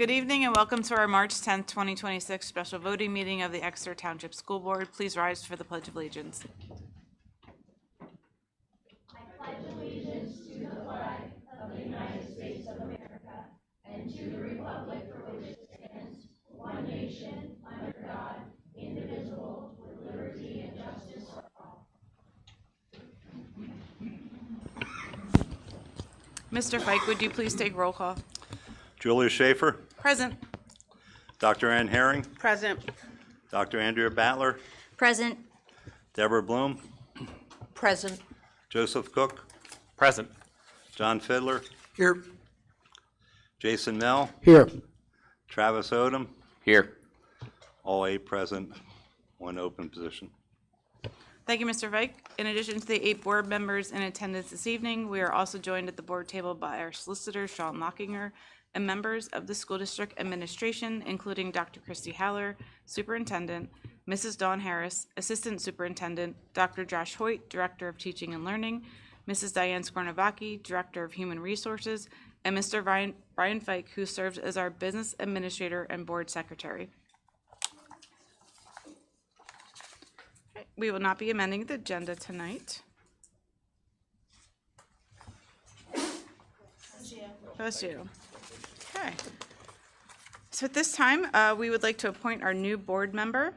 Good evening and welcome to our March 10th, 2026 special voting meeting of the Exeter Township School Board. Please rise for the Pledge of Allegiance. I pledge allegiance to the flag of the United States of America and to the republic for which it stands, one nation, under God, indivisible, with liberty and justice for all. Mr. Fike, would you please take roll call? Julia Schaefer. Present. Dr. Ann Herring. Present. Dr. Andrea Battler. Present. Deborah Bloom. Present. Joseph Cook. Present. John Fiddler. Here. Jason Mell. Here. Travis Odom. Here. All 8 present, 1 open position. Thank you, Mr. Fike. In addition to the 8 board members in attendance this evening, we are also joined at the board table by our solicitor, Sean Lockinger, and members of the school district administration, including Dr. Christy Haller, superintendent, Mrs. Dawn Harris, assistant superintendent, Dr. Josh Hoyt, director of teaching and learning, Mrs. Diane Skornovaki, director of human resources, and Mr. Brian Fike, who serves as our business administrator and board secretary. We will not be amending the agenda tonight. Bless you. Okay. So at this time, we would like to appoint our new board member.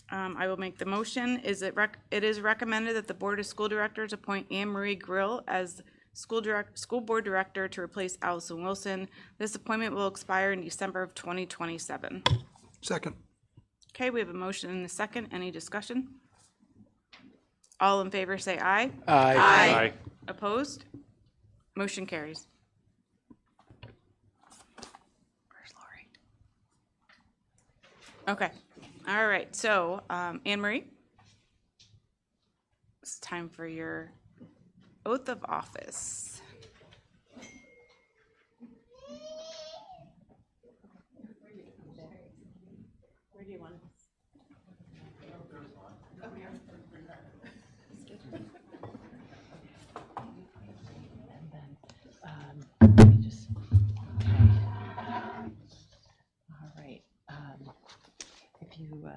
I will make the motion. It is recommended that the Board of School Directors appoint Anne Marie Grill as school board director to replace Allison Wilson. This appointment will expire in December of 2027. Second. Okay, we have a motion and a second. Any discussion? All in favor say aye. Aye. Aye. Opposed? Motion carries. Where's Lori? Okay. All right. So, Anne Marie, it's time for your oath of office. Where do you want it? Let me just, okay. All right. If you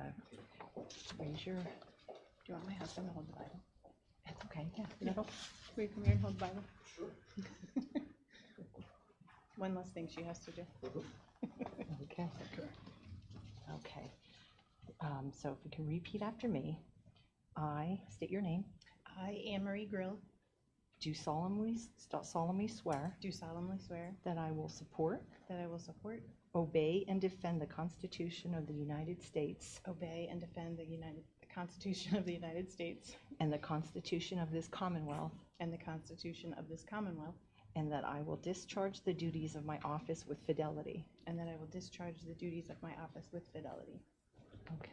raise your, Do you want my husband to hold the Bible? that's okay, yeah. No. Will you come here and hold the Bible? Sure. One less thing she has to do. Okay. Okay. So if you can repeat after me, I state your name. I, Anne Marie Grill, Do solemnly swear do solemnly swear that I will support, that I will support, obey, and defend the Constitution of the United States obey, and defend the Constitution of the United States and the Constitution of this Commonwealth, and the Constitution of this Commonwealth, and that I will discharge the duties of my office with fidelity. and that I will discharge the duties of my office with fidelity. Okay.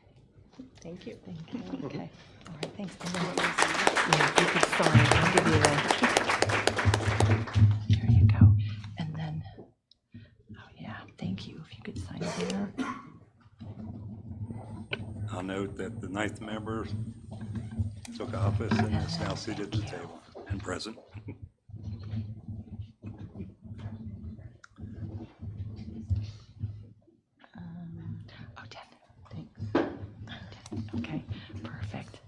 Thank you. Thank you. Okay. All right, thanks. And then, yeah, if you could sign, I'll give you the, there you go. And then, oh yeah, thank you. If you could sign there. I'll note that the 9th member took office and is now seated at the table and present. Oh, 10. Thanks. 10. Okay, perfect.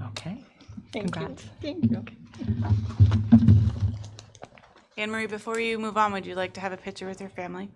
Okay. Congrats. Thank you. Anne Marie, before you move on, would you like to have a picture with your family?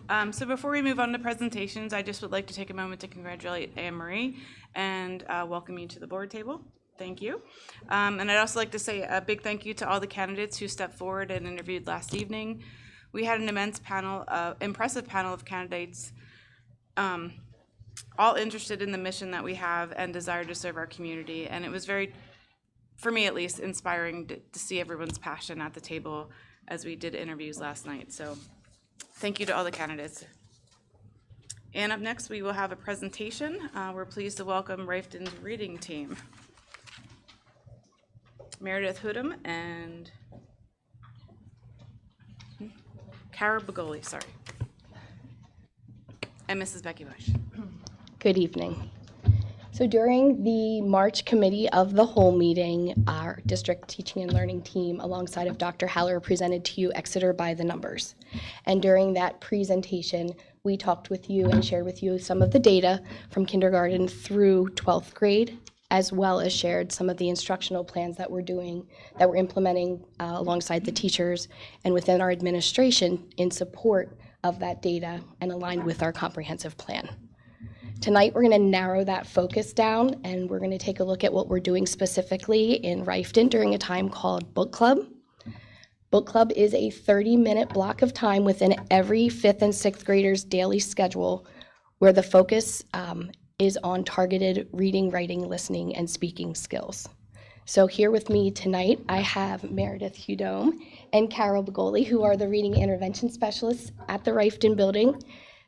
So before we move on to presentations, I just would like to take a moment to congratulate Anne Marie and welcome you to the board table. Thank you. And I'd also like to say a big thank you to all the candidates who stepped forward and interviewed last evening. We had an impressive panel of candidates, all interested in the mission that we have and desire to serve our community. And it was very, for me at least, inspiring to see everyone's passion at the table as we did interviews last night. So thank you to all the candidates. And up next, we will have a presentation. We're pleased to welcome Riften's reading team. Meredith Hoodham and Cara Bagoli, sorry. And Mrs. Becky Bush. Good evening. So during the March Committee of the Whole meeting, our district teaching and learning team alongside of Dr. Haller presented to you Exeter by the numbers. And during that presentation, we talked with you and shared with you some of the data from kindergarten through 12th grade, as well as shared some of the instructional plans that we're implementing alongside the teachers and within our administration in support of that data and aligned with our comprehensive plan. Tonight, we're going to narrow that focus down, and we're going to take a look at what we're doing specifically in Riften during a time called Book Club. Book Club is a 30-minute block of time within every 5th and 6th grader's daily schedule where the focus is on targeted reading, writing, listening, and speaking skills. So here with me tonight, I have Meredith Hoodham and Carol Bagoli, who are the reading intervention specialists at the Riften building.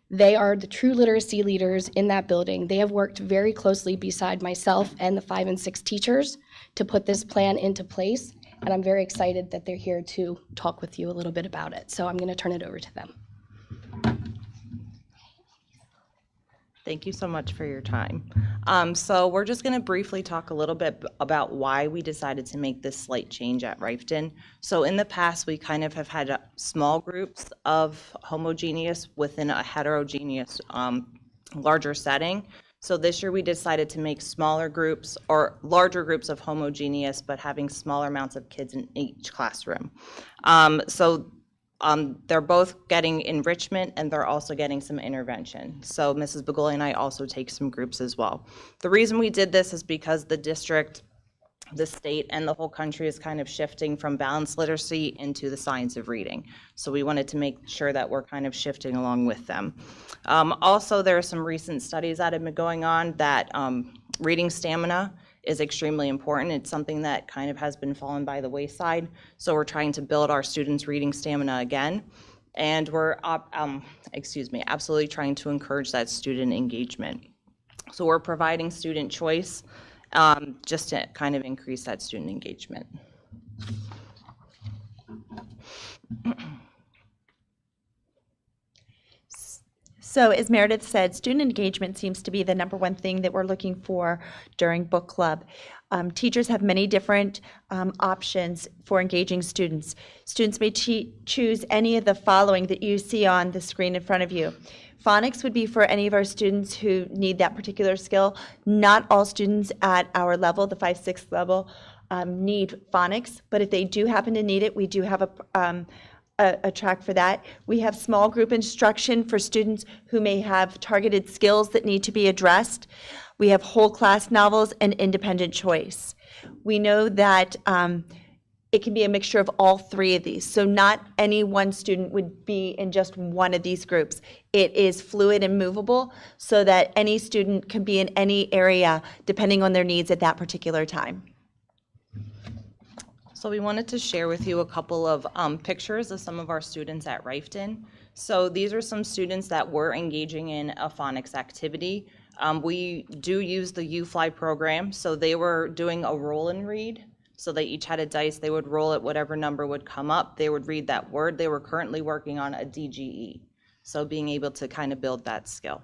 They are the true literacy leaders in that building. They have worked very closely beside myself and the 5 and 6 teachers to put this plan into place, and I'm very excited that they're here to talk with you a little bit about it. So I'm going to turn it over to them. Thank you so much for your time. So we're just going to briefly talk a little bit about why we decided to make this slight change at Riften. So in the past, we kind of have had small groups of homogeneous within a heterogeneous larger setting. So this year we decided to make smaller groups or larger groups of homogeneous, but having smaller amounts of kids in each classroom. They're both getting enrichment and they're also getting some intervention. So Mrs. Bagoli and I also take some groups as well. The reason we did this is because the district, the state, and the whole country is kind of shifting from balanced literacy into the science of reading. So we wanted to make sure that we're kind of shifting along with them. Also, there are some recent studies that have been going on that reading stamina is extremely important. It's something that kind of has been fallen by the wayside. So we're trying to build our students' reading stamina again. And we're absolutely trying to encourage that student engagement. So we're providing student choice just to kind of increase that student engagement. So as Meredith said, student engagement seems to be the number one thing that we're looking for during book club. Teachers have many different options for engaging students. Students may choose any of the following that you see on the screen in front of you. Phonics would be for any of our students who need that particular skill. Not all students at our level, the 5-6 level, need phonics, but if they do happen to need it, we do have a track for that. We have small group instruction for students who may have targeted skills that need to be addressed. We have whole class novels and independent choice. We know that it can be a mixture of all three of these. So not any one student would be in just one of these groups. It is fluid and movable so that any student can be in any area depending on their needs at that particular time. So we wanted to share with you a couple of pictures of some of our students at Riften. So these are some students that were engaging in a phonics activity. We do use the U-Fly program, so they were doing a roll and read. So they each had a dice, they would roll it, whatever number would come up, they would read that word. They were currently working on a DGE, so being able to kind of build that skill.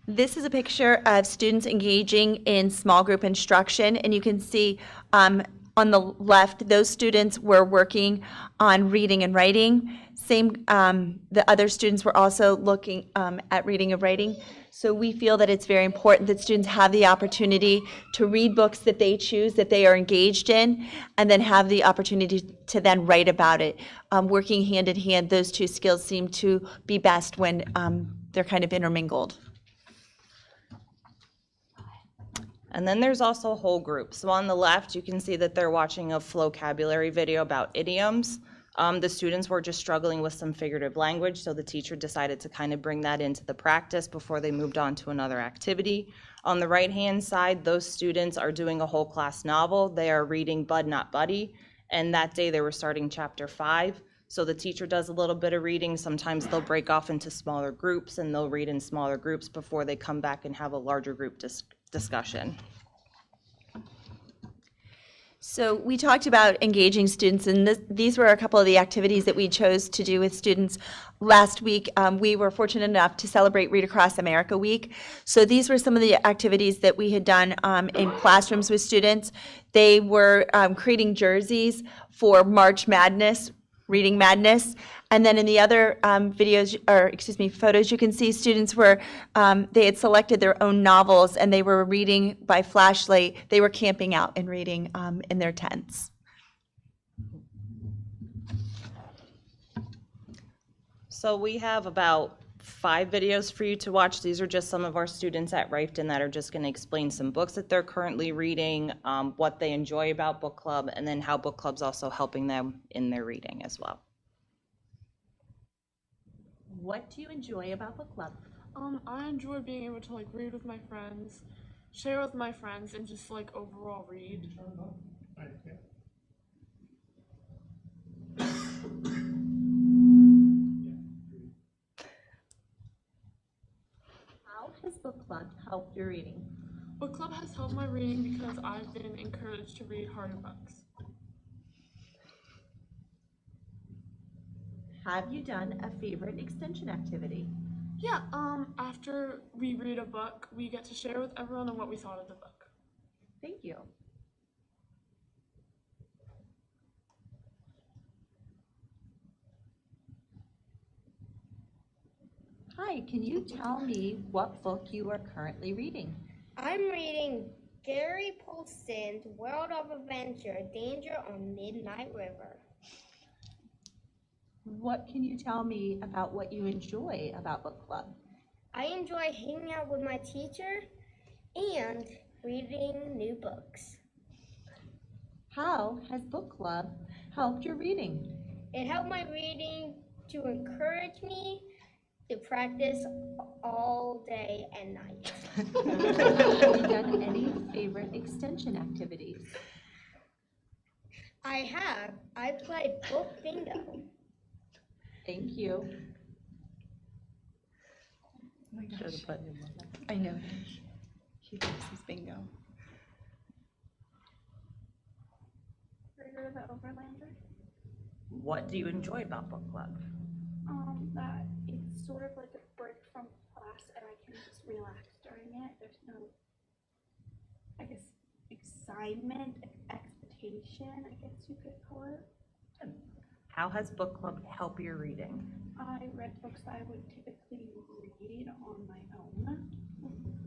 This is a picture of students engaging in small group instruction, and you can see on the left, those students were working on reading and writing. The other students were also looking at reading and writing. So we feel that it's very important that students have the opportunity to read books that they choose, that they are engaged in, and then have the opportunity to then write about it. Working hand in hand, those two skills seem to be best when they're kind of intermingled. And then there's also whole groups. So on the left, you can see that they're watching a vocabulary video about idioms. The students were just struggling with some figurative language, so the teacher decided to kind of bring that into the practice before they moved on to another activity. On the right-hand side, those students are doing a whole class novel. They are reading Bud Not Buddy, and that day they were starting chapter 5. So the teacher does a little bit of reading. Sometimes they'll break off into smaller groups, and they'll read in smaller groups before they come back and have a larger group discussion. So we talked about engaging students, and these were a couple of the activities that we chose to do with students. Last week, we were fortunate enough to celebrate Read Across America Week. So these were some of the activities that we had done in classrooms with students. They were creating jerseys for March Madness, Reading Madness. And then in the other photos, you can see students were, they had selected their own novels and they were reading by flashlight. They were camping out and reading in their tents. So we have about 5 videos for you to watch. These are just some of our students at Rifton that are just going to explain some books that they're currently reading, what they enjoy about book club, and then how book club's also helping them in their reading as well. What do you enjoy about book club? I enjoy being able to like read with my friends, share with my friends, and just like overall read. How has book club helped your reading? Book club has helped my reading because I've been encouraged to read harder books. Have you done a favorite extension activity? Yeah, after we read a book, we get to share with everyone on what we thought of the book. Thank you. Hi, can you tell me what book you are currently reading? I'm reading Gary Polston's World of Adventure, Danger on Midnight River. What can you tell me about what you enjoy about book club? I enjoy hanging out with my teacher and reading new books. How has book club helped your reading? It helped my reading to encourage me to practice all day and night. Have you done any favorite extension activities? I have. I played book bingo. Thank you. Oh my gosh. I know. He thinks he's bingo. Heard of the Overlander? What do you enjoy about book club? That it's sort of like a break from class and I can just relax during it. There's no, I guess, excitement, expectation, I guess you could call it. How has book club helped your reading? I read books that I would typically read on my own.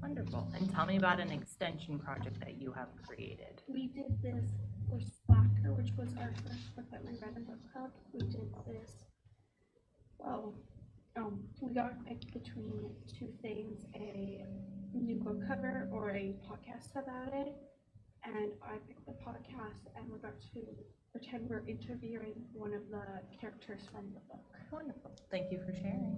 Wonderful. And tell me about an extension project that you have created. We did this for Slacker, which was our first book that we read in book club. We did this, well, we got picked between 2 things, a new book cover or a podcast about it. And I picked the podcast and we got to pretend we're interviewing one of the characters from the book. Wonderful. Thank you for sharing.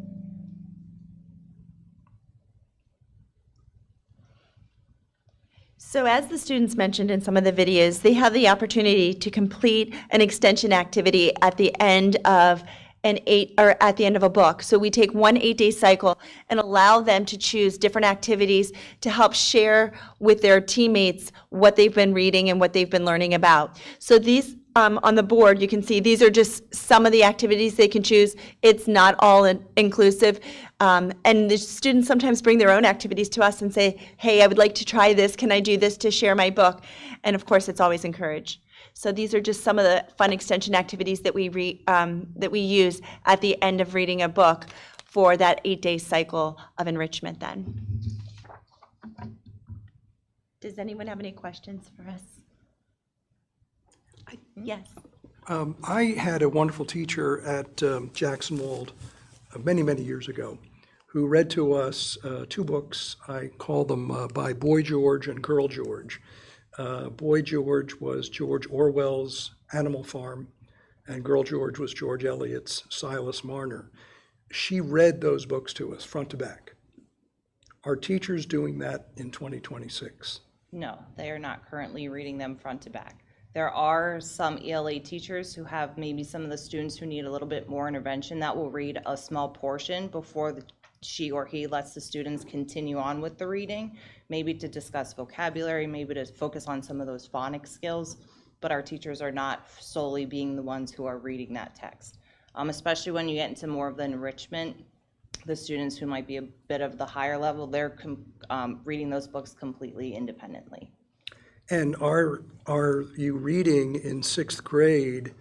So as the students mentioned in some of the videos, they have the opportunity to complete an extension activity at the end of at the end of a book. So we take one 8-day cycle and allow them to choose different activities to help share with their teammates what they've been reading and what they've been learning about. So these on the board, you can see these are just some of the activities they can choose. It's not all inclusive. And the students sometimes bring their own activities to us and say, hey, I would like to try this. Can I do this to share my book? And of course, it's always encouraged. So these are just some of the fun extension activities that we use at the end of reading a book for that 8-day cycle of enrichment then. Does anyone have any questions for us? Yes. I had a wonderful teacher at Jackson Wald many, many years ago who read to us 2 books. I call them by Boy George and Girl George. Boy George was George Orwell's Animal Farm, and Girl George was George Eliot's Silas Marner. She read those books to us front to back. Are teachers doing that in 2026? No, they are not currently reading them front to back. There are some ELA teachers who have maybe some of the students who need a little bit more intervention that will read a small portion before she or he lets the students continue on with the reading, maybe to discuss vocabulary, maybe to focus on some of those phonics skills, but our teachers are not solely being the ones who are reading that text. Especially when you get into more of the enrichment, the students who might be a bit of the higher level, they're reading those books completely independently. And are you reading in 6th grade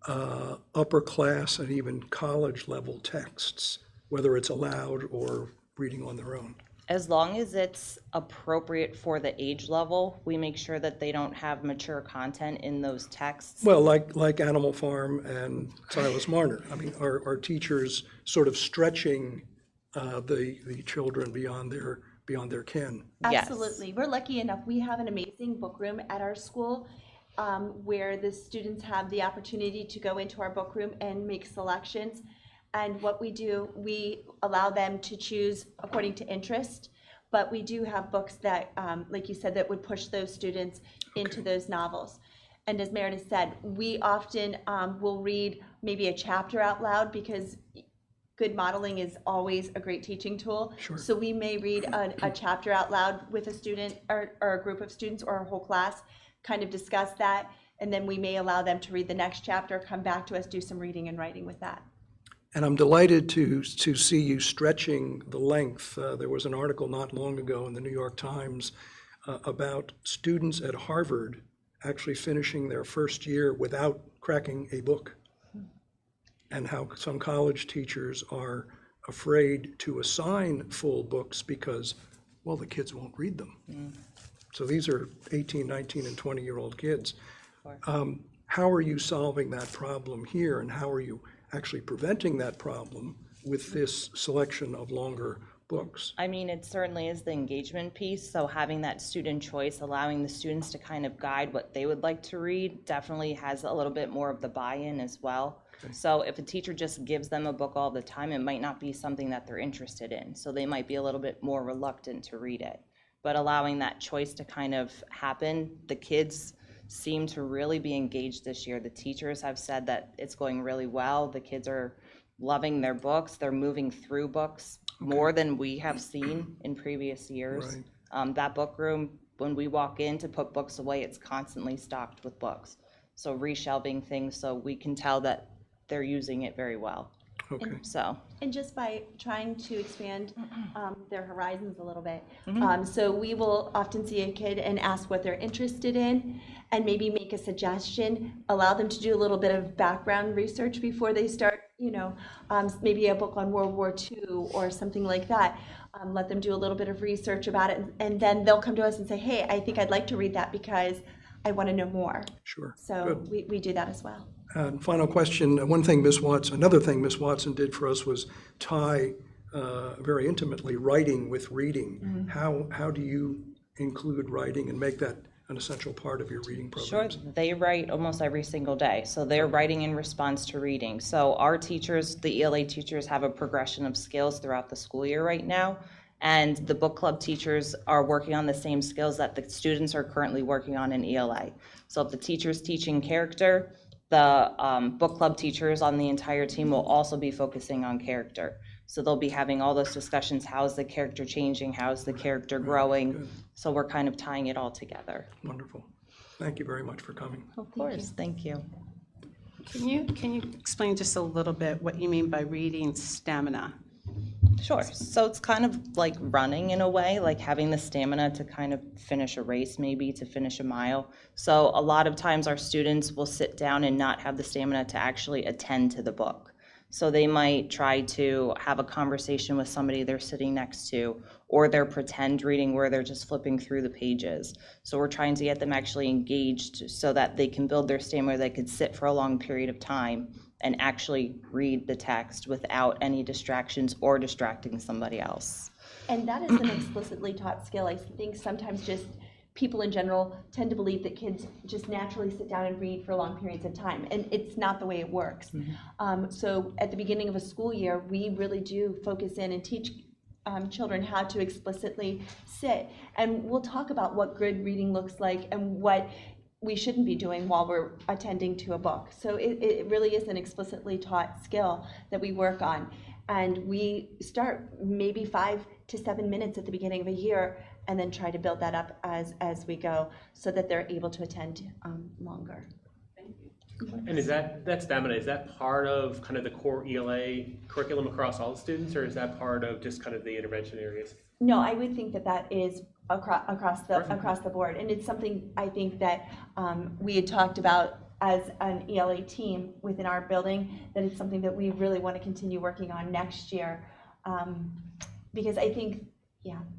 upper class and even college level texts, whether it's aloud or reading on their own? As long as it's appropriate for the age level, we make sure that they don't have mature content in those texts. Well, like Animal Farm and Silas Marner. I mean, are teachers sort of stretching the children beyond their ken? Yes. Absolutely. We're lucky enough. We have an amazing book room at our school where the students have the opportunity to go into our book room and make selections. And what we do, we allow them to choose according to interest, but we do have books that, like you said, that would push those students into those novels. And as Meredith said, we often will read maybe a chapter out loud because good modeling is always a great teaching tool. Sure. So we may read a chapter out loud with a student or a group of students or a whole class, kind of discuss that, and then we may allow them to read the next chapter, come back to us, do some reading and writing with that. And I'm delighted to see you stretching the length. There was an article not long ago in the New York Times about students at Harvard actually finishing their first year without cracking a book, and how some college teachers are afraid to assign full books because, well, the kids won't read them. So these are 18, 19, and 20-year-old kids. How are you solving that problem here, and how are you actually preventing that problem with this selection of longer books? I mean, it certainly is the engagement piece, so having that student choice, allowing the students to kind of guide what they would like to read, definitely has a little bit more of the buy-in as well. Okay. So if a teacher just gives them a book all the time, it might not be something that they're interested in, so they might be a little bit more reluctant to read it. But allowing that choice to kind of happen, the kids seem to really be engaged this year. The teachers have said that it's going really well. The kids are loving their books. They're moving through books more than we have seen in previous years. Right. That book room, when we walk in to put books away, it's constantly stocked with books. So reshelving things, so we can tell that they're using it very well. Okay. And just by trying to expand their horizons a little bit. So we will often see a kid and ask what they're interested in and maybe make a suggestion, allow them to do a little bit of background research before they start, maybe a book on World War II or something like that. Let them do a little bit of research about it, and then they'll come to us and say, hey, I think I'd like to read that because I want to know more. Sure. So we do that as well. And final question, another thing Miss Watson did for us was tie very intimately writing with reading. How do you include writing and make that an essential part of your reading programs? Sure, they write almost every single day, so they're writing in response to reading. So our teachers, the ELA teachers, have a progression of skills throughout the school year right now, and the book club teachers are working on the same skills that the students are currently working on in ELA. So if the teacher's teaching character, the book club teachers on the entire team will also be focusing on character. So they'll be having all those discussions, how is the character changing, how is the character growing? Good. So we're kind of tying it all together. Wonderful. Thank you very much for coming. Of course, thank you. Can you explain just a little bit what you mean by reading stamina? Sure. So it's kind of like running in a way, like having the stamina to kind of finish a race, maybe to finish a mile. So a lot of times our students will sit down and not have the stamina to actually attend to the book. So they might try to have a conversation with somebody they're sitting next to, or they're pretend reading where they're just flipping through the pages. So we're trying to get them actually engaged so that they can build their stamina, they could sit for a long period of time and actually read the text without any distractions or distracting somebody else. And that is an explicitly taught skill. I think sometimes just people in general tend to believe that kids just naturally sit down and read for long periods of time, and it's not the way it works. So at the beginning of a school year, we really do focus in and teach children how to explicitly sit. And we'll talk about what good reading looks like and what we shouldn't be doing while we're attending to a book. So it really is an explicitly taught skill that we work on. And we start maybe 5 to 7 minutes at the beginning of a year and then try to build that up as we go so that they're able to attend longer. And is that stamina, is that part of kind of the core ELA curriculum across all the students, or is that part of just kind of the intervention areas? No, I would think that is across the board, and it's something I think that we had talked about as an ELA team within our building, that it's something that we really want to continue working on next year, because I think,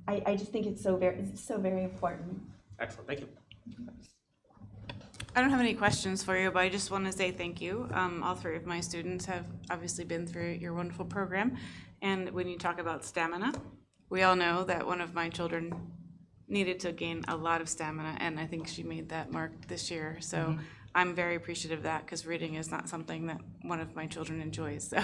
I just think it's so very important. Excellent, thank you. I don't have any questions for you, but I just want to say thank you. All three of my students have obviously been through your wonderful program. And when you talk about stamina, we all know that one of my children needed to gain a lot of stamina, and I think she made that mark this year. So I'm very appreciative of that, because reading is not something that one of my children enjoys. So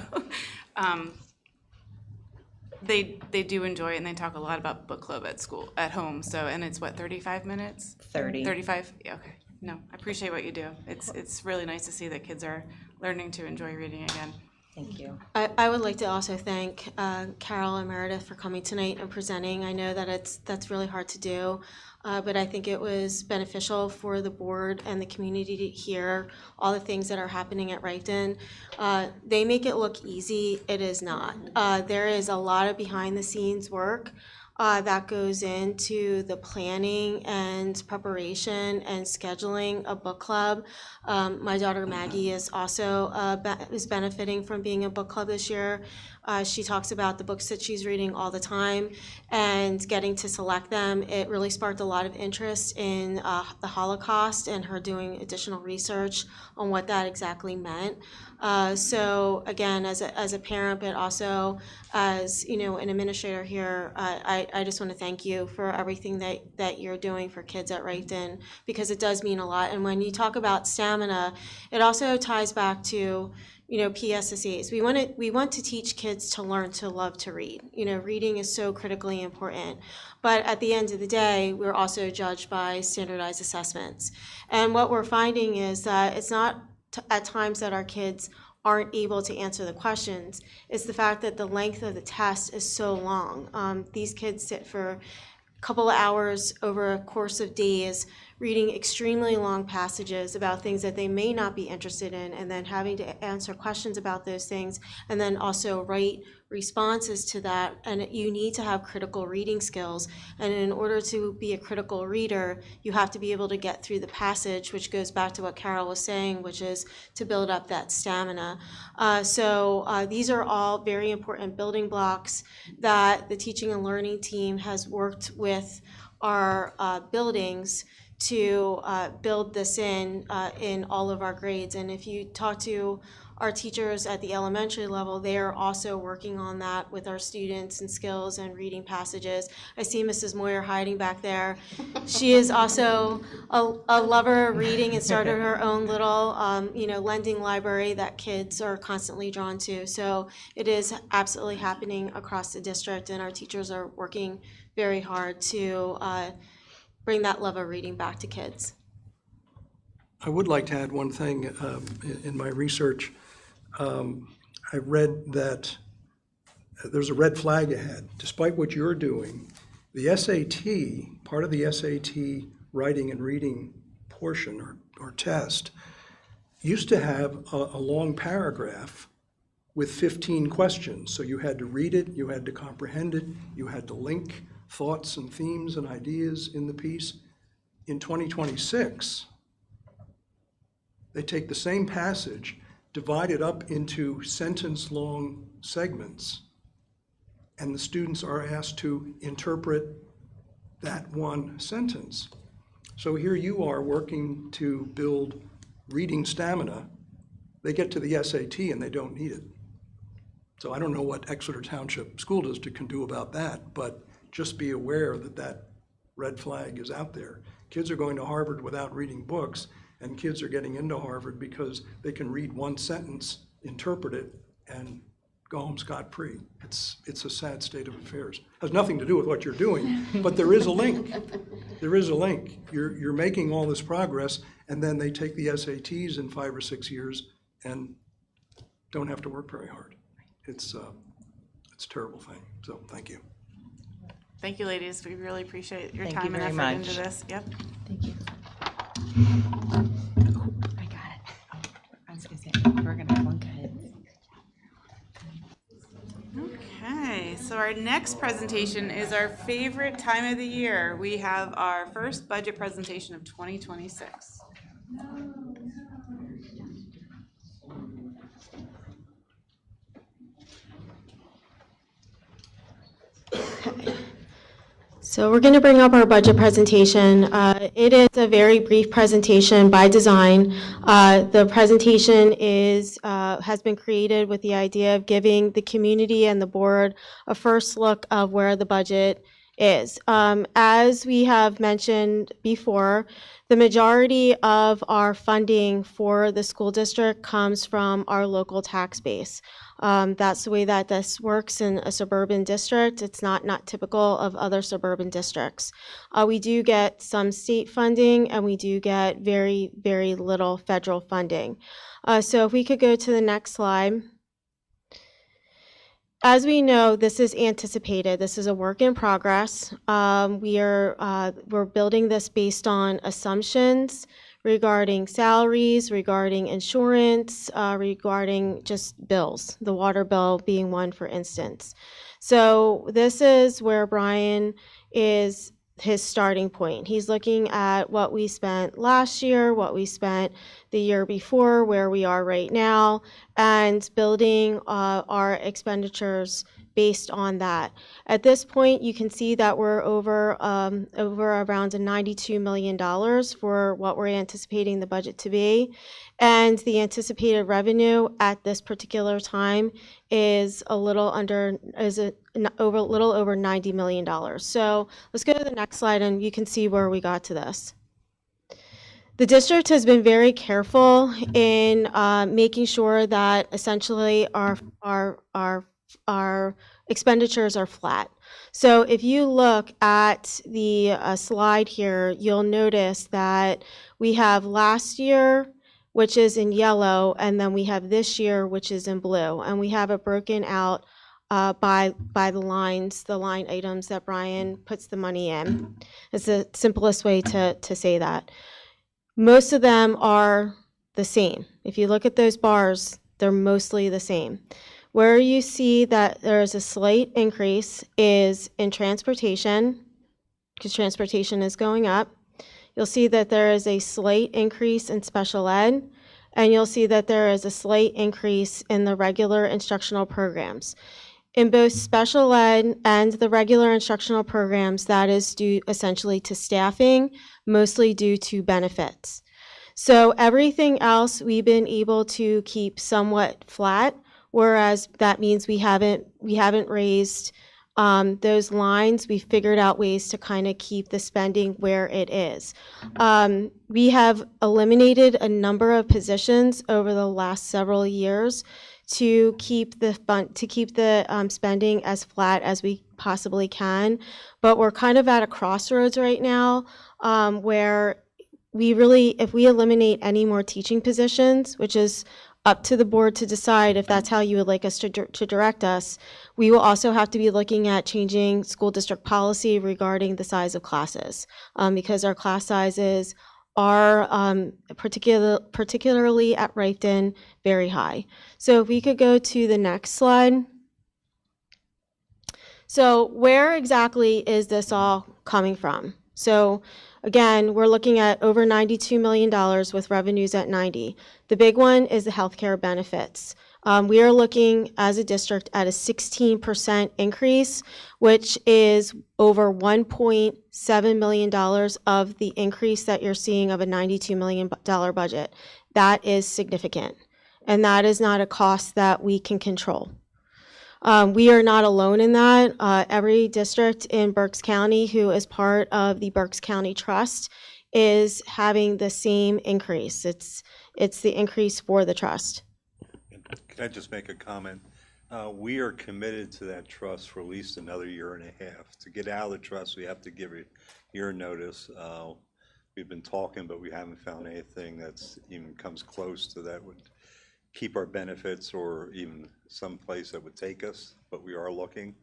they do enjoy it, and they talk a lot about book club at home. So, and it's what, 35 minutes? 30. 35? Yeah, okay. No, I appreciate what you do. It's really nice to see that kids are learning to enjoy reading again. Thank you. I would like to also thank Carol and Meredith for coming tonight and presenting. I know that that's really hard to do, but I think it was beneficial for the board and the community to hear all the things that are happening at Reichton. They make it look easy. It is not. There is a lot of behind the scenes work that goes into the planning and preparation and scheduling a book club. My daughter Maggie is also is benefiting from being a book club this year. She talks about the books that she's reading all the time and getting to select them. It really sparked a lot of interest in the Holocaust and her doing additional research on what that exactly meant. So again, as a parent, but also as an administrator here, I just want to thank you for everything that you're doing for kids at Reichton, because it does mean a lot. And when you talk about stamina, it also ties back to PSSAs. We want to teach kids to learn to love to read. Reading is so critically important. But at the end of the day, we're also judged by standardized assessments. And what we're finding is that it's not at times that our kids aren't able to answer the questions. It's the fact that the length of the test is so long. These kids sit for a couple of hours over a course of days reading extremely long passages about things that they may not be interested in, and then having to answer questions about those things, and then also write responses to that. And you need to have critical reading skills. And in order to be a critical reader, you have to be able to get through the passage, which goes back to what Carol was saying, which is to build up that stamina. So these are all very important building blocks that the teaching and learning team has worked with our buildings to build this in all of our grades. And if you talk to our teachers at the elementary level, they are also working on that with our students and skills and reading passages. I see Mrs. Moyer hiding back there. She is also a lover of reading and started her own little lending library that kids are constantly drawn to. So it is absolutely happening across the district, and our teachers are working very hard to bring that love of reading back to kids. I would like to add one thing. In my research, I read that there's a red flag ahead. Despite what you're doing, the SAT, part of the SAT writing and reading portion or test, used to have a long paragraph with 15 questions. So you had to read it, you had to comprehend it, you had to link thoughts and themes and ideas in the piece. In 2026, they take the same passage, divide it up into sentence-long segments, and the students are asked to interpret that one sentence. So here you are working to build reading stamina. They get to the SAT and they don't need it. So I don't know what Exeter Township School District can do about that, but just be aware that that red flag is out there. Kids are going to Harvard without reading books, and kids are getting into Harvard because they can read one sentence, interpret it, and go home scot-free. It's a sad state of affairs. Has nothing to do with what you're doing, but there is a link. There is a link. You're making all this progress, and then they take the SATs in 5 or 6 years and don't have to work very hard. It's a terrible thing. So thank you. Thank you, ladies. We really appreciate your Thank you time and very effort much. into this. Yep. Thank you. I got it. I was gonna say, we're gonna have one cut. Okay, so our next presentation is our favorite time of the year. We have our first budget presentation of 2026. So we're going to bring up our budget presentation. It is a very brief presentation by design. The presentation has been created with the idea of giving the community and the board a first look of where the budget is. As we have mentioned before, the majority of our funding for the school district comes from our local tax base. That's the way that this works in a suburban district. It's not typical of other suburban districts. We do get some state funding, and we do get very, very little federal funding. So if we could go to the next slide. As we know, this is anticipated. This is a work in progress. We're building this based on assumptions regarding salaries, regarding insurance, regarding just bills, the water bill being one, for instance. So this is where Brian is his starting point. He's looking at what we spent last year, what we spent the year before, where we are right now, and building our expenditures based on that. At this point, you can see that we're over around $92 million for what we're anticipating the budget to be. And the anticipated revenue at this particular time is a little over $90 million. So let's go to the next slide and you can see where we got to this. The district has been very careful in making sure that essentially our expenditures are flat. So if you look at the slide here, you'll notice that we have last year, which is in yellow, and then we have this year, which is in blue, and we have it broken out by the line items that Brian puts the money in. It's the simplest way to say that. Most of them are the same. If you look at those bars, they're mostly the same. Where you see that there is a slight increase is in transportation, because transportation is going up. You'll see that there is a slight increase in special ed, and you'll see that there is a slight increase in the regular instructional programs. In both special ed and the regular instructional programs, that is due essentially to staffing, mostly due to benefits. So everything else we've been able to keep somewhat flat, whereas that means we haven't raised those lines. We figured out ways to kind of keep the spending where it is. We have eliminated a number of positions over the last several years to keep the spending as flat as we possibly can. But we're kind of at a crossroads right now where if we eliminate any more teaching positions, which is up to the board to decide if that's how you would like us to direct us, we will also have to be looking at changing school district policy regarding the size of classes, because our class sizes are particularly at Reichton very high. So if we could go to the next slide. So where exactly is this all coming from? So again, we're looking at over $92 million with revenues at 90. The big one is the healthcare benefits. We are looking as a district at a 16% increase, which is over $1.7 million of the increase that you're seeing of a $92 million budget. That is significant, and that is not a cost that we can control. We are not alone in that. Every district in Berks County who is part of the Berks County Trust is having the same increase. It's the increase for the trust. Can I just make a comment? We are committed to that trust for at least another year and a half. To get out of the trust, we have to give a year notice. We've been talking, but we haven't found anything that's even comes close to that would keep our benefits or even some place that would take us, but we are looking.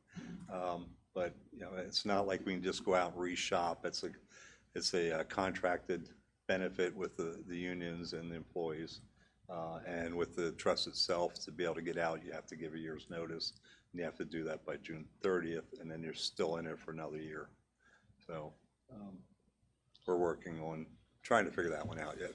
But you know, it's not like we can just go out and reshop. It's a contracted benefit with the unions and the employees. And with the trust itself, to be able to get out, you have to give a year's notice. And you have to do that by June 30th, and then you're still in it for another year. So we're working on trying to figure that one out yet.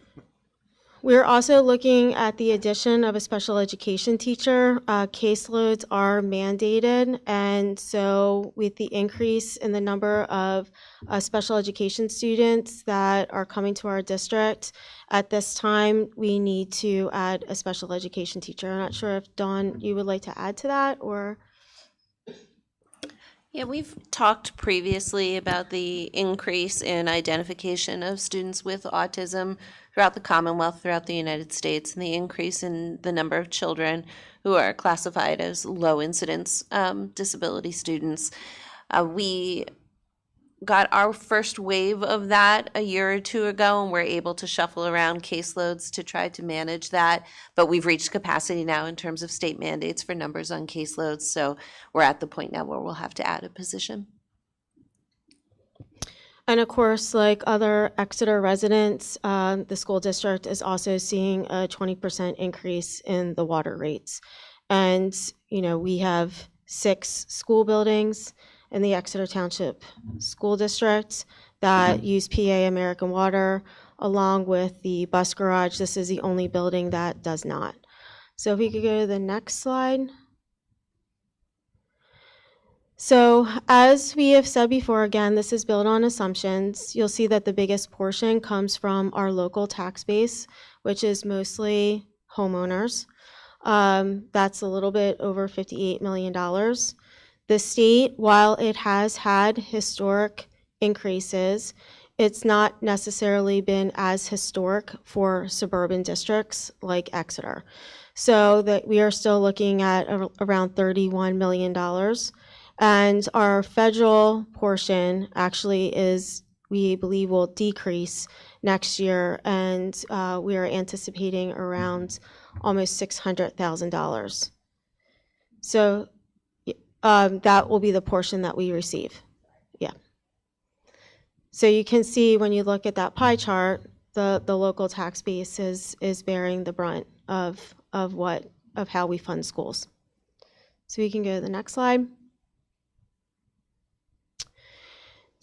We're also looking at the addition of a special education teacher. Caseloads are mandated, and so with the increase in the number of special education students that are coming to our district, at this time, we need to add a special education teacher. I'm not sure if, Dawn, you would like to add to that, or? Yeah, we've talked previously about the increase in identification of students with autism throughout the Commonwealth, throughout the United States, and the increase in the number of children who are classified as low incidence disability students. We got our first wave of that a year or two ago, and we're able to shuffle around caseloads to try to manage that. But we've reached capacity now in terms of state mandates for numbers on caseloads. So we're at the point now where we'll have to add a position. And of course, like other Exeter residents, the school district is also seeing a 20% increase in the water rates. And, you know, we have 6 school buildings in the Exeter Township School District that use PA American Water, along with the bus garage. This is the only building that does not. So if we could go to the next slide. So as we have said before, again, this is built on assumptions. You'll see that the biggest portion comes from our local tax base, which is mostly homeowners. That's a little bit over $58 million. The state, while it has had historic increases, it's not necessarily been as historic for suburban districts like Exeter. So that we are still looking at around $31 million. And our federal portion actually is, we believe, will decrease next year, and we are anticipating around almost $600,000. So that will be the portion that we receive. Yeah. So you can see when you look at that pie chart, the local tax base is bearing the brunt of how we fund schools. So we can go to the next slide.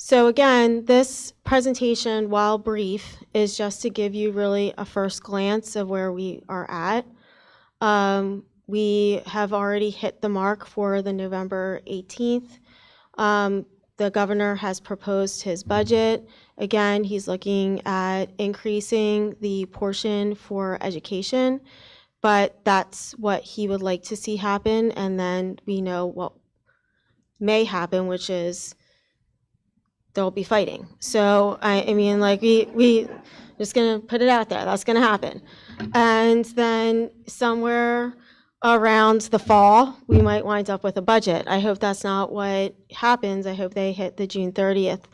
So again, this presentation, while brief, is just to give you really a first glance of where we are at. We have already hit the mark for the November 18th. The governor has proposed his budget. Again, he's looking at increasing the portion for education, but that's what he would like to see happen. And then we know what may happen, which is there'll be fighting. So, I mean, like, we just gonna put it out there, that's gonna happen. And then somewhere around the fall, we might wind up with a budget. I hope that's not what happens. I hope they hit the June 30th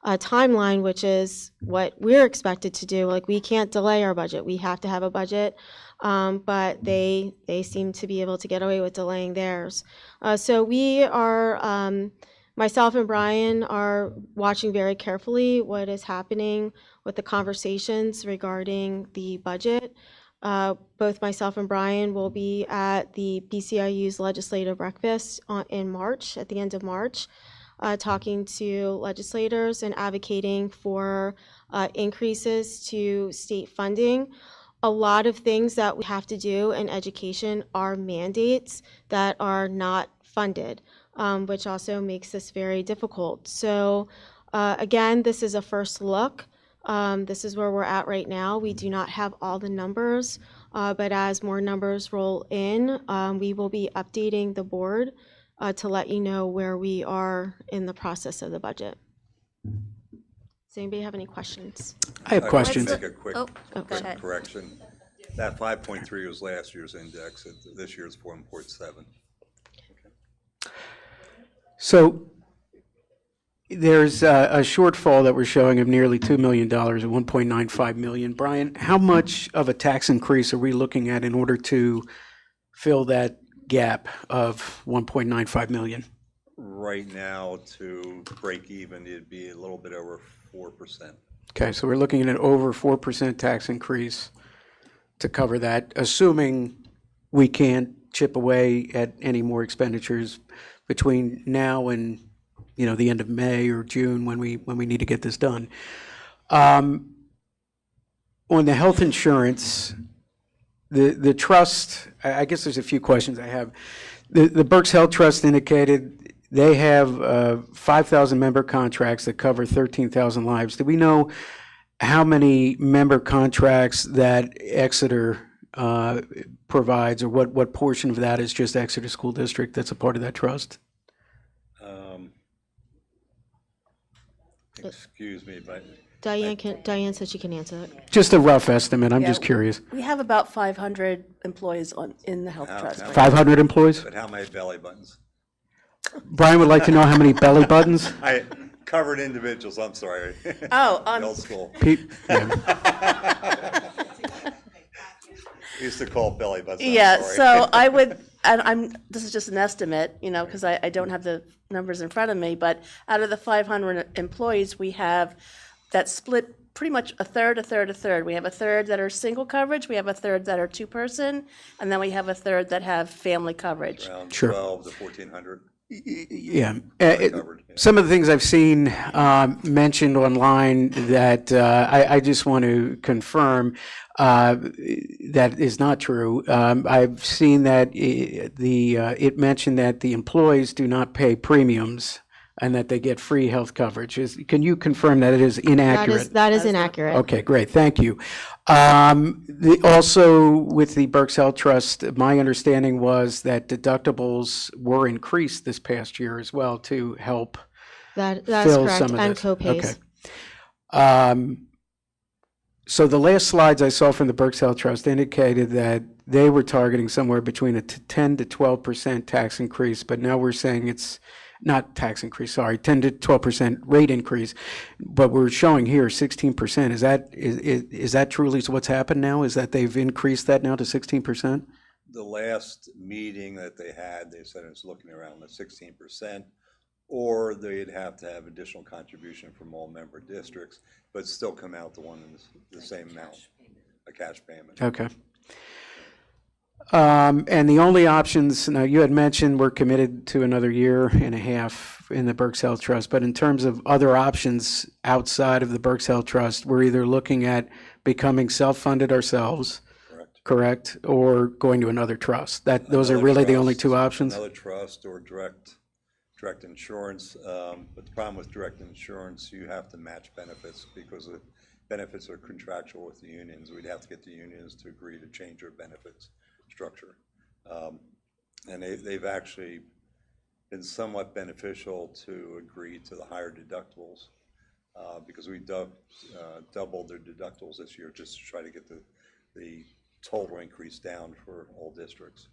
timeline, which is what we're expected to do. Like, we can't delay our budget. We have to have a budget, but they seem to be able to get away with delaying theirs. So we are Myself and Brian are watching very carefully what is happening with the conversations regarding the budget. Both myself and Brian will be at the PCIU's legislative breakfast in March, at the end of March, talking to legislators and advocating for increases to state funding. A lot of things that we have to do in education are mandates that are not funded, which also makes this very difficult. So again, this is a first look. This is where we're at right now. We do not have all the numbers, but as more numbers roll in, we will be updating the board to let you know where we are in the process of the budget. Does anybody have any questions? I have questions. Make a quick go ahead. correction. That 5.3 was last year's index, and this year's 4.7. So there's a shortfall that we're showing of nearly $2 million at $1.95 million. Brian, how much of a tax increase are we looking at in order to fill that gap of $1.95 million? Right now, to break even, it'd be a little bit over 4%. Okay, so we're looking at an over 4% tax increase to cover that, assuming we can't chip away at any more expenditures between now and, the end of May or June when we need to get this done. On the health insurance, the trust, I guess there's a few questions I have. The Berks Health Trust indicated they have 5,000 member contracts that cover 13,000 lives. Do we know how many member contracts that Exeter provides, or what portion of that is just Exeter School District that's a part of that trust? Excuse me, but Diane said she can answer it. Just a rough estimate, I'm just curious. We have about 500 employees in the health trust. 500 employees? But how many belly buttons? Brian would like to know how many belly buttons? I covered individuals, I'm sorry. Oh, The old school. Yeah. We used to call belly buttons. I'm Yeah, sorry. so I would, and this is just an estimate, because I don't have the numbers in front of me, but out of the 500 employees, we have that split pretty much a third, a third, a third. We have a third that are single coverage, we have a third that are two-person, and then we have a third that have family coverage. Around Sure. 12 to 1,400. Yeah. Covered, yeah. Some of the things I've seen mentioned online that I just want to confirm that is not true. I've seen that it mentioned that the employees do not pay premiums and that they get free health coverage. Can you confirm that it is inaccurate? That is inaccurate. Okay, great, thank you. Also, with the Berks Health Trust, my understanding was that deductibles were increased this past year as well to help That's fill correct, some of and this. co-pays. Okay. So the last slides I saw from the Berks Health Trust indicated that they were targeting somewhere between a 10 to 12% tax increase, but now we're saying it's not tax increase, sorry, 10 to 12% rate increase, but we're showing here 16%. Is that truly what's happened now? Is that they've increased that now to 16%? The last meeting that they had, they said it was looking around the 16%, or they'd have to have additional contribution from all member districts, but still come out to one and the same amount, a cash payment. Okay. And the only options, now you had mentioned we're committed to another year and a half in the Berks Health Trust, but in terms of other options outside of the Berks Health Trust, we're either looking at becoming self-funded ourselves, correct, or going to another trust. Those are really the only two options? Another trust or direct insurance. But the problem with direct insurance, you have to match benefits because the benefits are contractual with the unions. We'd have to get the unions to agree to change their benefits structure. And they've actually been somewhat beneficial to agree to the higher deductibles because we doubled their deductibles this year just to try to get the total increase down for all districts.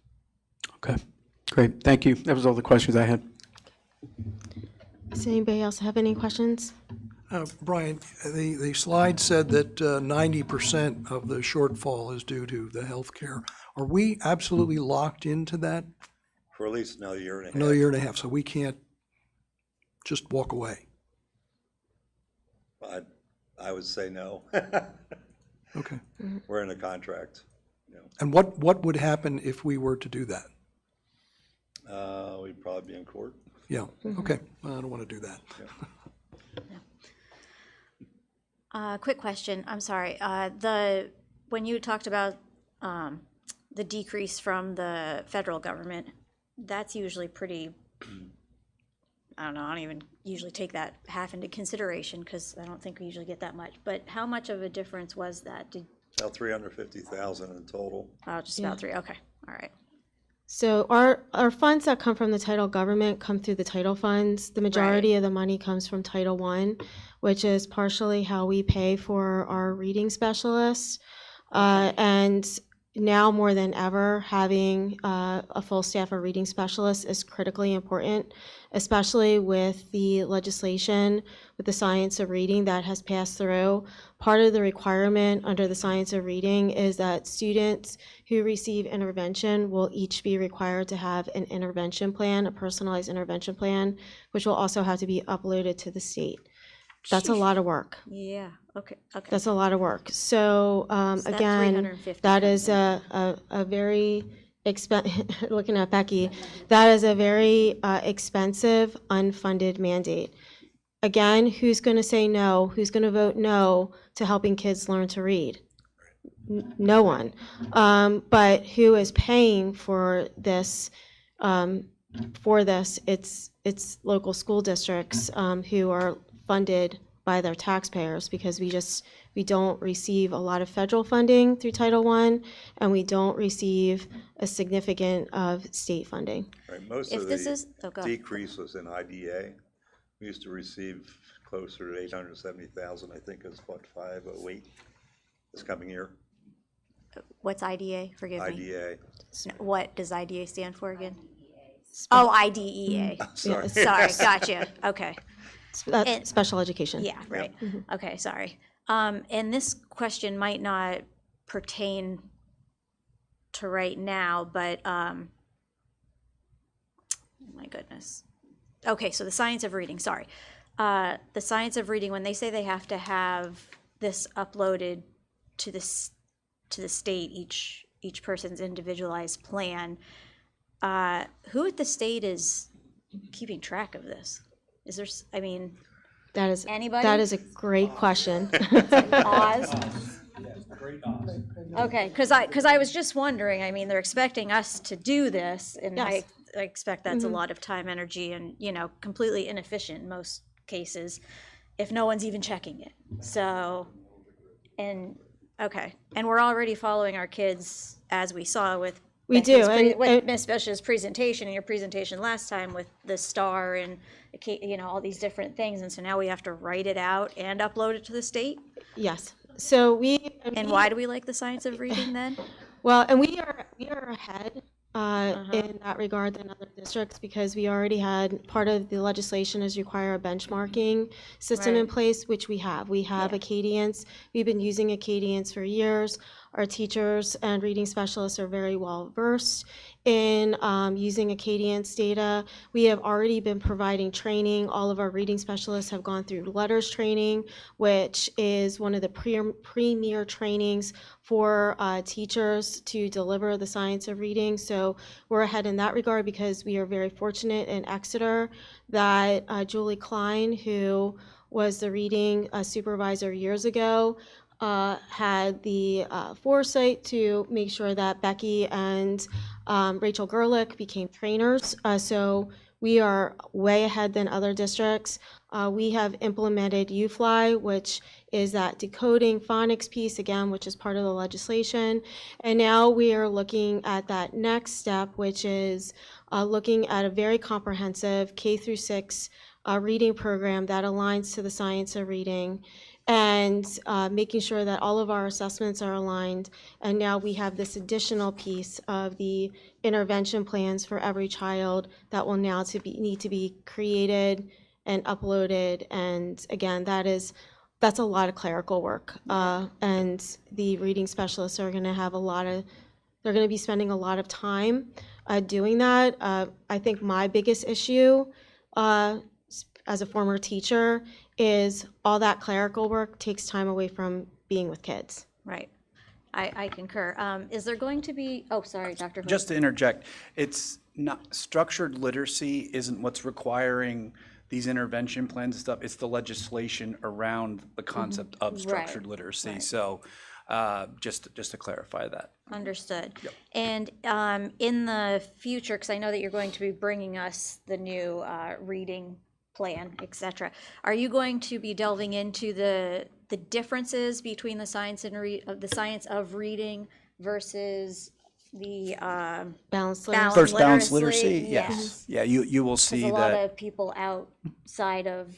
Okay, great, thank you. That was all the questions I had. Does anybody else have any questions? Brian, the slide said that 90% of the shortfall is due to the health care. Are we absolutely locked into that? For at least another year and a half. Another year and a half, so we can't just walk away? I would say no. Okay. We're in a contract. And what would happen if we were to do that? We'd probably be in court. Yeah, okay. Well, I don't want to do that. Quick question, I'm sorry. When you talked about the decrease from the federal government, that's usually pretty, I don't know, I don't even usually take that half into consideration because I don't think we usually get that much. But how much of a difference was that? About 350,000 in total. Oh, just about three, okay, all right. So our funds that come from the title government come through the title funds. The majority of the money comes from Title I, which is partially how we pay for our reading specialists. And now more than ever, having a full staff of reading specialists is critically important, especially with the legislation with the science of reading that has passed through. Part of the requirement under the science of reading is that students who receive intervention will each be required to have an intervention plan, a personalized intervention plan, which will also have to be uploaded to the state. That's a lot of work. Yeah, okay. That's a lot of work. So that again, 350 that is a very looking at Becky, that is a very expensive, unfunded mandate. Again, who's going to say no? Who's going to vote no to helping kids learn to read? No one. But who is paying for this? It's local school districts who are funded by their taxpayers because we don't receive a lot of federal funding through Title I, and we don't receive a significant of state funding. Right, most If of this the is- oh, go. decrease was in IDA. We used to receive closer to 870,000, I think is what, 508 this coming year? What's IDA? Forgive me. IDA. What does IDA stand for again? Oh, IDEA. Sorry. Sorry, gotcha, okay. And- Special education. Yeah, right. Okay, sorry. And this question might not pertain to right now, but, oh my goodness. Okay, so the science of reading, sorry. The science of reading, when they say they have to have this uploaded to the state, each person's individualized plan, who at the state is keeping track of this? Is there, I mean, That is anybody? That is a great question. Oz? Okay, because I was just wondering, I mean, they're expecting us to do this, and Yes. I expect that's a lot of time, energy, and, completely inefficient in most cases, if no one's even checking it. So, okay, and we're already following our kids, as we saw with We Becky's do, with and- Miss Bishop's presentation and your presentation last time with the star and, all these different things, and so now we have to write it out and upload it to the state? Yes. So And why do we like the science of reading then? Well, and we are ahead in that regard than other districts because we already had part of the legislation is require a benchmarking system in Right. place, which we have. We have Acadians. We've been using Acadians for years. Our teachers and reading specialists are very well versed in using Acadians data. We have already been providing training. All of our reading specialists have gone through letters training, which is one of the premier trainings for teachers to deliver the science of reading. So we're ahead in that regard because we are very fortunate in Exeter that Julie Klein, who was the reading supervisor years ago, had the foresight to make sure that Becky and Rachel Gerlich became trainers. So we are way ahead than other districts. We have implemented UFly, which is that decoding phonics piece, again, which is part of the legislation. And now we are looking at that next step, which is looking at a very comprehensive K through 6 reading program that aligns to the science of reading and making sure that all of our assessments are aligned. And now we have this additional piece of the intervention plans for every child that will now need to be created and uploaded. And again, that's a lot of clerical work. And the reading specialists are going to have they're going to be spending a lot of time doing that. I think my biggest issue as a former teacher, is all that clerical work takes time away from being with kids. Right. I concur. Is there going to be, oh, sorry, Dr. Hood. Just to interject, it's not, structured literacy isn't what's requiring these intervention plans and stuff. It's the legislation around the concept of structured literacy. right. So just to clarify that. Understood. Yep. And in the future, because I know that you're going to be bringing us the new reading plan, et cetera, are you going to be delving into the differences between the science the science of reading versus the Balanced First balanced literacy, yes. Yes. Yeah, you will see Because a lot that. of people outside of,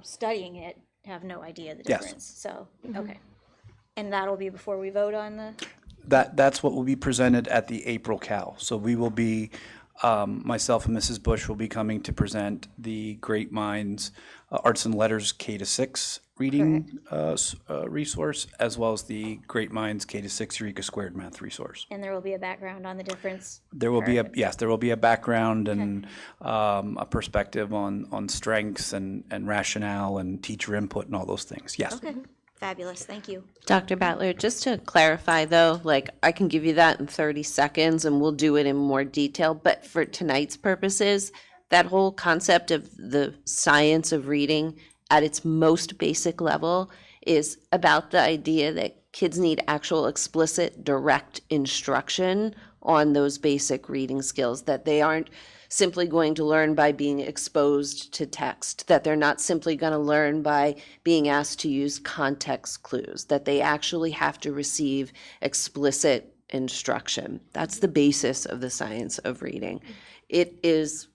studying it have no idea the Yes. difference. So, okay. And that'll be before we vote on the? That's what will be presented at the April Cal. So we will be, myself and Mrs. Bush will be coming to present the Great Minds Arts and Letters K-6 reading resource, as well as the Great Minds K-6 Eureka Squared Math resource. And there will be a background on the difference? There will be there will be a background and a perspective on strengths and rationale and teacher input and all those things, yes. Okay, fabulous, thank you. Dr. Battler, just to clarify though, like I can give you that in 30 seconds and we'll do it in more detail, but for tonight's purposes, that whole concept of the science of reading at its most basic level is about the idea that kids need actual explicit direct instruction on those basic reading skills, that they aren't simply going to learn by being exposed to text, that they're not simply going to learn by being asked to use context clues, that they actually have to receive explicit instruction. That's the basis of the science of reading. It is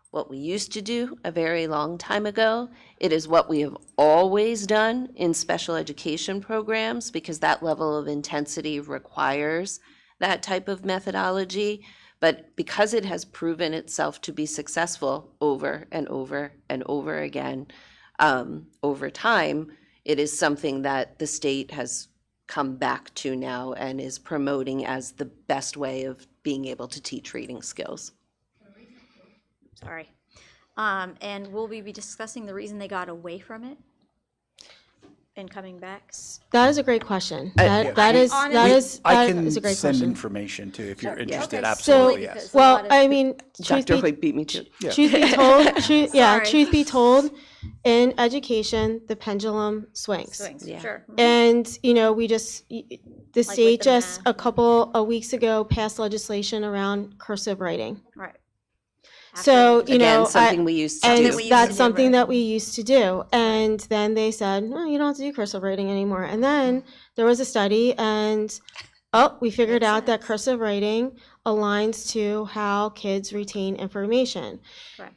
what we used to do a very long time ago. It is what we have always done in special education programs because that level of intensity requires that type of methodology. But because it has proven itself to be successful over and over and over again over time, it is something that the state has come back to now and is promoting as the best way of being able to teach reading skills. Sorry. And will we be discussing the reason they got away from it and coming back? That is a great question. Yeah. That is I a can great send question. information too if you're Okay. interested. Okay. Absolutely, So- yes. Well, I mean, truth Dr. be, Hoyt beat me to it. truth be told, Sorry. truth be told, in education, the pendulum swings. Swings, Yeah. sure. And, we just, the state the just math. a couple of weeks ago passed legislation around cursive writing. Right. So, Again, something we used to and do. that's something that we used to do. And then they said, no, you don't have to do cursive writing anymore. And then there was a study and, we figured out that cursive writing aligns to how kids retain information. Correct.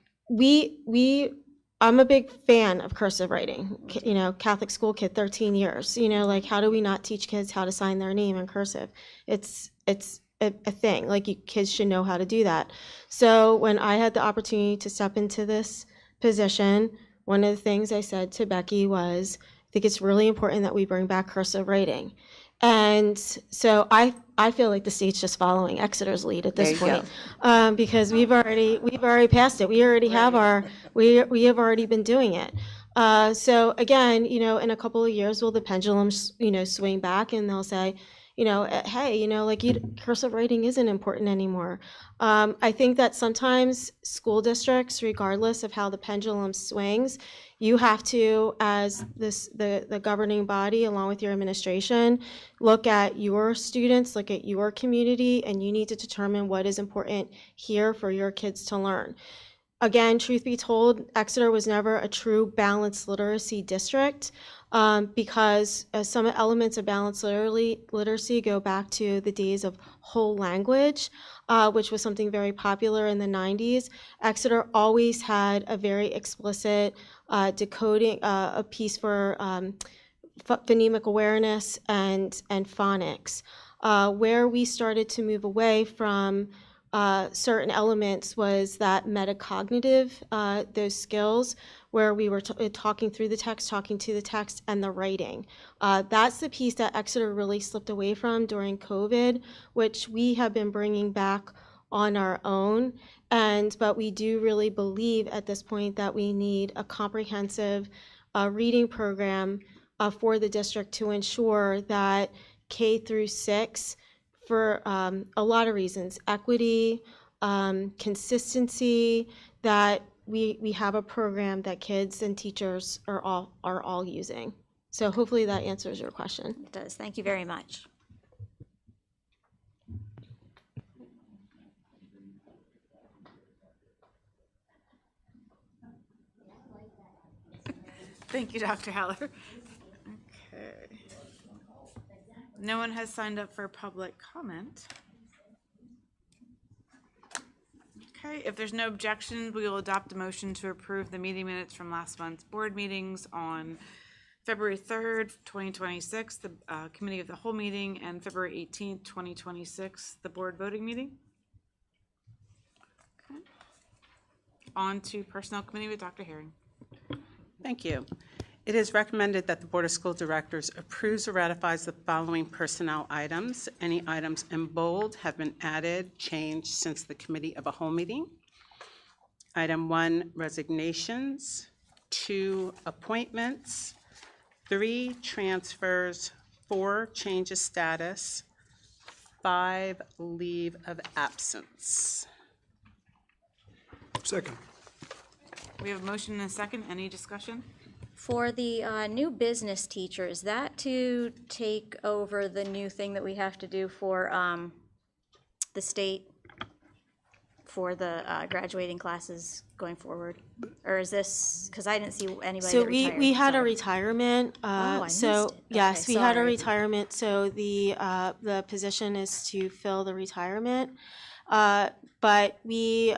I'm a big fan of cursive writing, Catholic school kid, 13 years, how do we not teach kids how to sign their name in cursive? It's a thing, kids should know how to do that. So when I had the opportunity to step into this position, one of the things I said to Becky was, I think it's really important that we bring back cursive writing. And so I feel like the state's just following Exeter's lead at this point, because we've already passed it. We already have we have already been doing it. So again, in a couple of years, will the pendulum, swing back and they'll say, hey, cursive writing isn't important anymore. I think that sometimes school districts, regardless of how the pendulum swings, you have to, as the governing body, along with your administration, look at your students, look at your community, and you need to determine what is important here for your kids to learn. Again, truth be told, Exeter was never a true balanced literacy district. Because some elements of balanced literacy go back to the days of whole language, which was something very popular in the 90s. Exeter always had a very explicit decoding, a piece for phonemic awareness and phonics. Where we started to move away from certain elements was that metacognitive, those skills where we were talking through the text, talking to the text, and the writing. That's the piece that Exeter really slipped away from during COVID, which we have been bringing back on our own. But we do really believe at this point that we need a comprehensive reading program for the district to ensure that K through 6, for a lot of reasons, equity, consistency, that we have a program that kids and teachers are all using. So hopefully that answers your question. It does. Thank you very much. Thank you, Dr. Haller. Okay. No one has signed up for public comment. Okay, if there's no objections, we will adopt a motion to approve the meeting minutes from last month's board meetings on February 3rd, 2026, the committee of the whole meeting, and February 18th, 2026, the board voting meeting. Okay. On to Personnel Committee with Dr. Herring. Thank you. It is recommended that the Board of School Directors approves or ratifies the following personnel items. Any items in bold have been added, changed since the Committee of a Whole meeting. Item 1, resignations. 2, appointments. 3, transfers. 4, change of status. 5, leave of absence. Second. We have a motion and a second. Any discussion? For the new business teacher, is that to take over the new thing that we have to do for the state for the graduating classes going forward? Or is this, because I didn't see anybody So that retired. we had a Sorry. retirement. I So missed it. yes, Okay, we had a sorry. retirement. So the position is to fill the retirement. But we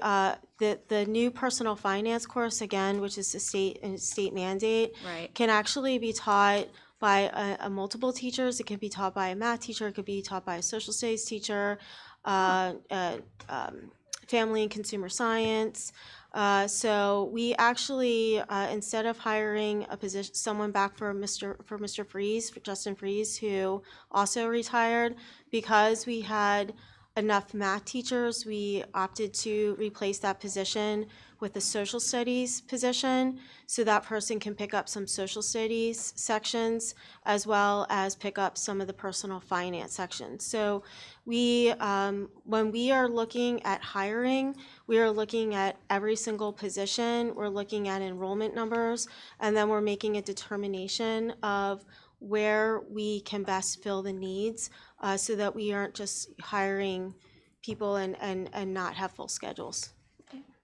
the new personal finance course, again, which is a state mandate, Right. can actually be taught by a multiple teachers. It can be taught by a math teacher. It could be taught by a social studies teacher, family and consumer science. So we actually, instead of hiring someone back for Mr. Freeze, for Justin Freeze, who also retired, because we had enough math teachers, we opted to replace that position with a social studies position, so that person can pick up some social studies sections as well as pick up some of the personal finance sections. So we, when we are looking at hiring, we are looking at every single position, we're looking at enrollment numbers, and then we're making a determination of where we can best fill the needs, so that we aren't just hiring people and not have full schedules.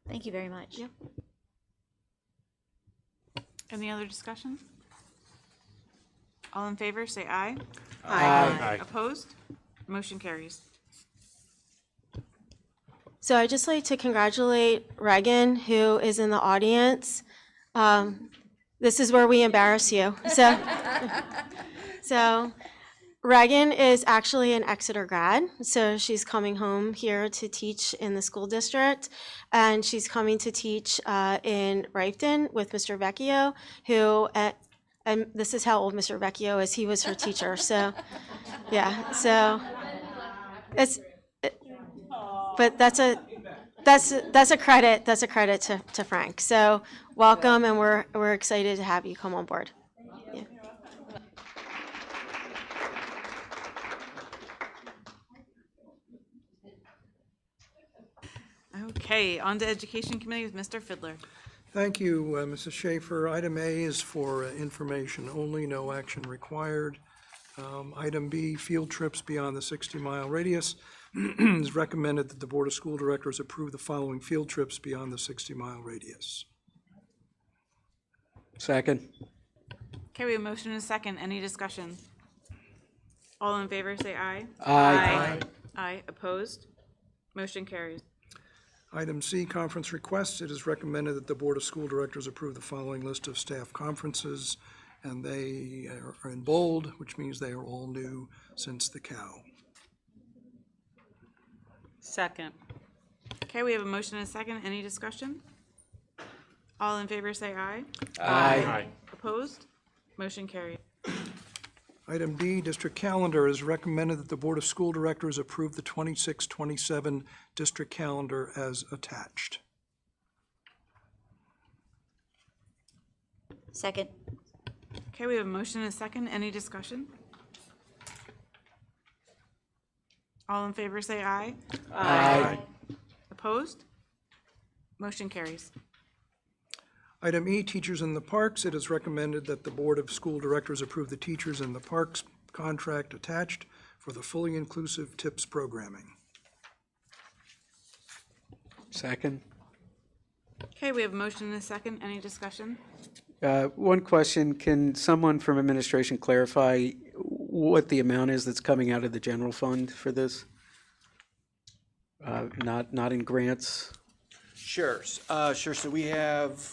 Thank you very much. Yep. Any other discussion? All in favor, say aye. Aye. Opposed? Motion carries. So I'd just like to congratulate Reagan, who is in the audience. This is where we embarrass you. So Reagan is actually an Exeter grad, so she's coming home here to teach in the school district, and she's coming to teach in Rifton with Mr. Vecchio, who, and this is how old Mr. Vecchio is, he was her teacher, so, yeah, so, but that's a credit to Frank, so welcome, and we're excited to have you come on board. Yeah. Okay, on to Education Committee with Mr. Fiddler. Thank you, Mrs. Schaefer. Item A is for information only, no action required. Item B, field trips beyond the 60-mile radius. It is recommended that the Board of School Directors approve the following field trips beyond the 60-mile radius. Second. Okay, we have a motion and a second. Any discussion? All in favor, say aye. Aye. Aye. Opposed? Motion carries. Item C, conference requests. It is recommended that the Board of School Directors approve the following list of staff conferences, and they are in bold, which means they are all new since the cow. Second. Okay, we have a motion and a second. Any discussion? All in favor, say aye. Aye. Opposed? Motion carries. Item D, district calendar. It is recommended that the Board of School Directors approve the 26-27 district calendar as attached. Second. Okay, we have a motion and a second. Any discussion? All in favor say aye. Aye. Opposed? Motion carries. Item E, teachers in the parks. It is recommended that the Board of School Directors approve the teachers in the parks contract attached for the fully inclusive TIPS programming. Second. Okay, we have a motion and a second. Any discussion? One question, can someone from administration clarify what the amount is that's coming out of the general fund for this? Not in grants? Sure, sure. So we have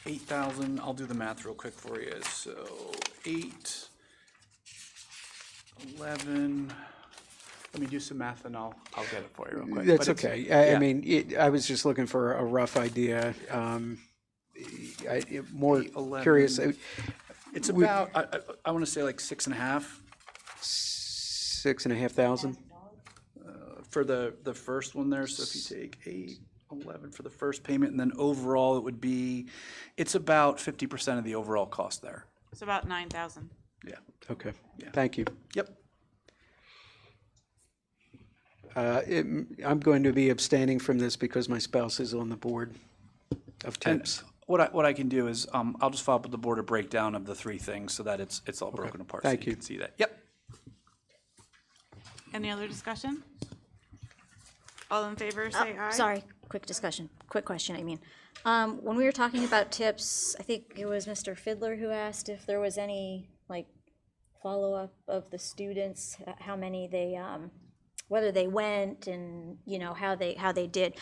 8,000. I'll do the math real quick for you. So 8, 11. Let me do some math and I'll get it for you real quick. That's But it's- okay. I yeah. mean, I was just looking for a rough idea. More 11. curious. It's about, I want to say like 6.5. 6,500? For the first one there, so if you take 8, 11 for the first payment, and then overall it would be, it's about 50% of the overall cost there. It's about 9,000. Yeah. Okay, thank you. Yep. I'm going to be abstaining from this because my spouse is on the board of And TIPS. what I can do is, I'll just follow up with the board a breakdown of the 3 things so that it's all broken apart. so Thank you. can see that. Yep. Any other discussion? All in favor say aye. Sorry, quick question, I mean. When we were talking about tips, I think it was Mr. Fiddler who asked if there was any, like, follow-up of the students, how many they, whether they went and, you know, how they did.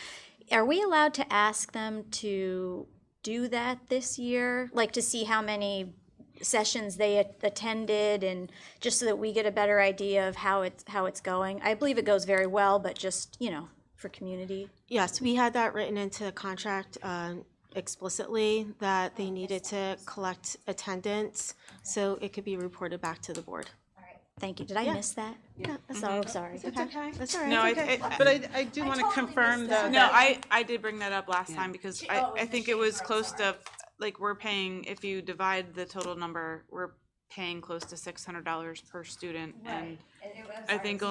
Are we allowed to ask them to do that this year? Like, to see how many sessions they attended, and just so that we get a better idea of how it's going? I believe it goes very well, but just, you know, for community. Yes, we had that written into the contract explicitly, that they needed to collect attendance, so it could be reported back to the board. Thank you. Did I miss that? Yeah. That's all, I'm sorry. It's okay. That's all right. No, It's okay. But I do want to confirm that. No, I did bring that up last time because I think it was close to, like, we're paying, if you divide the total number, we're paying close to $600 per student. And I think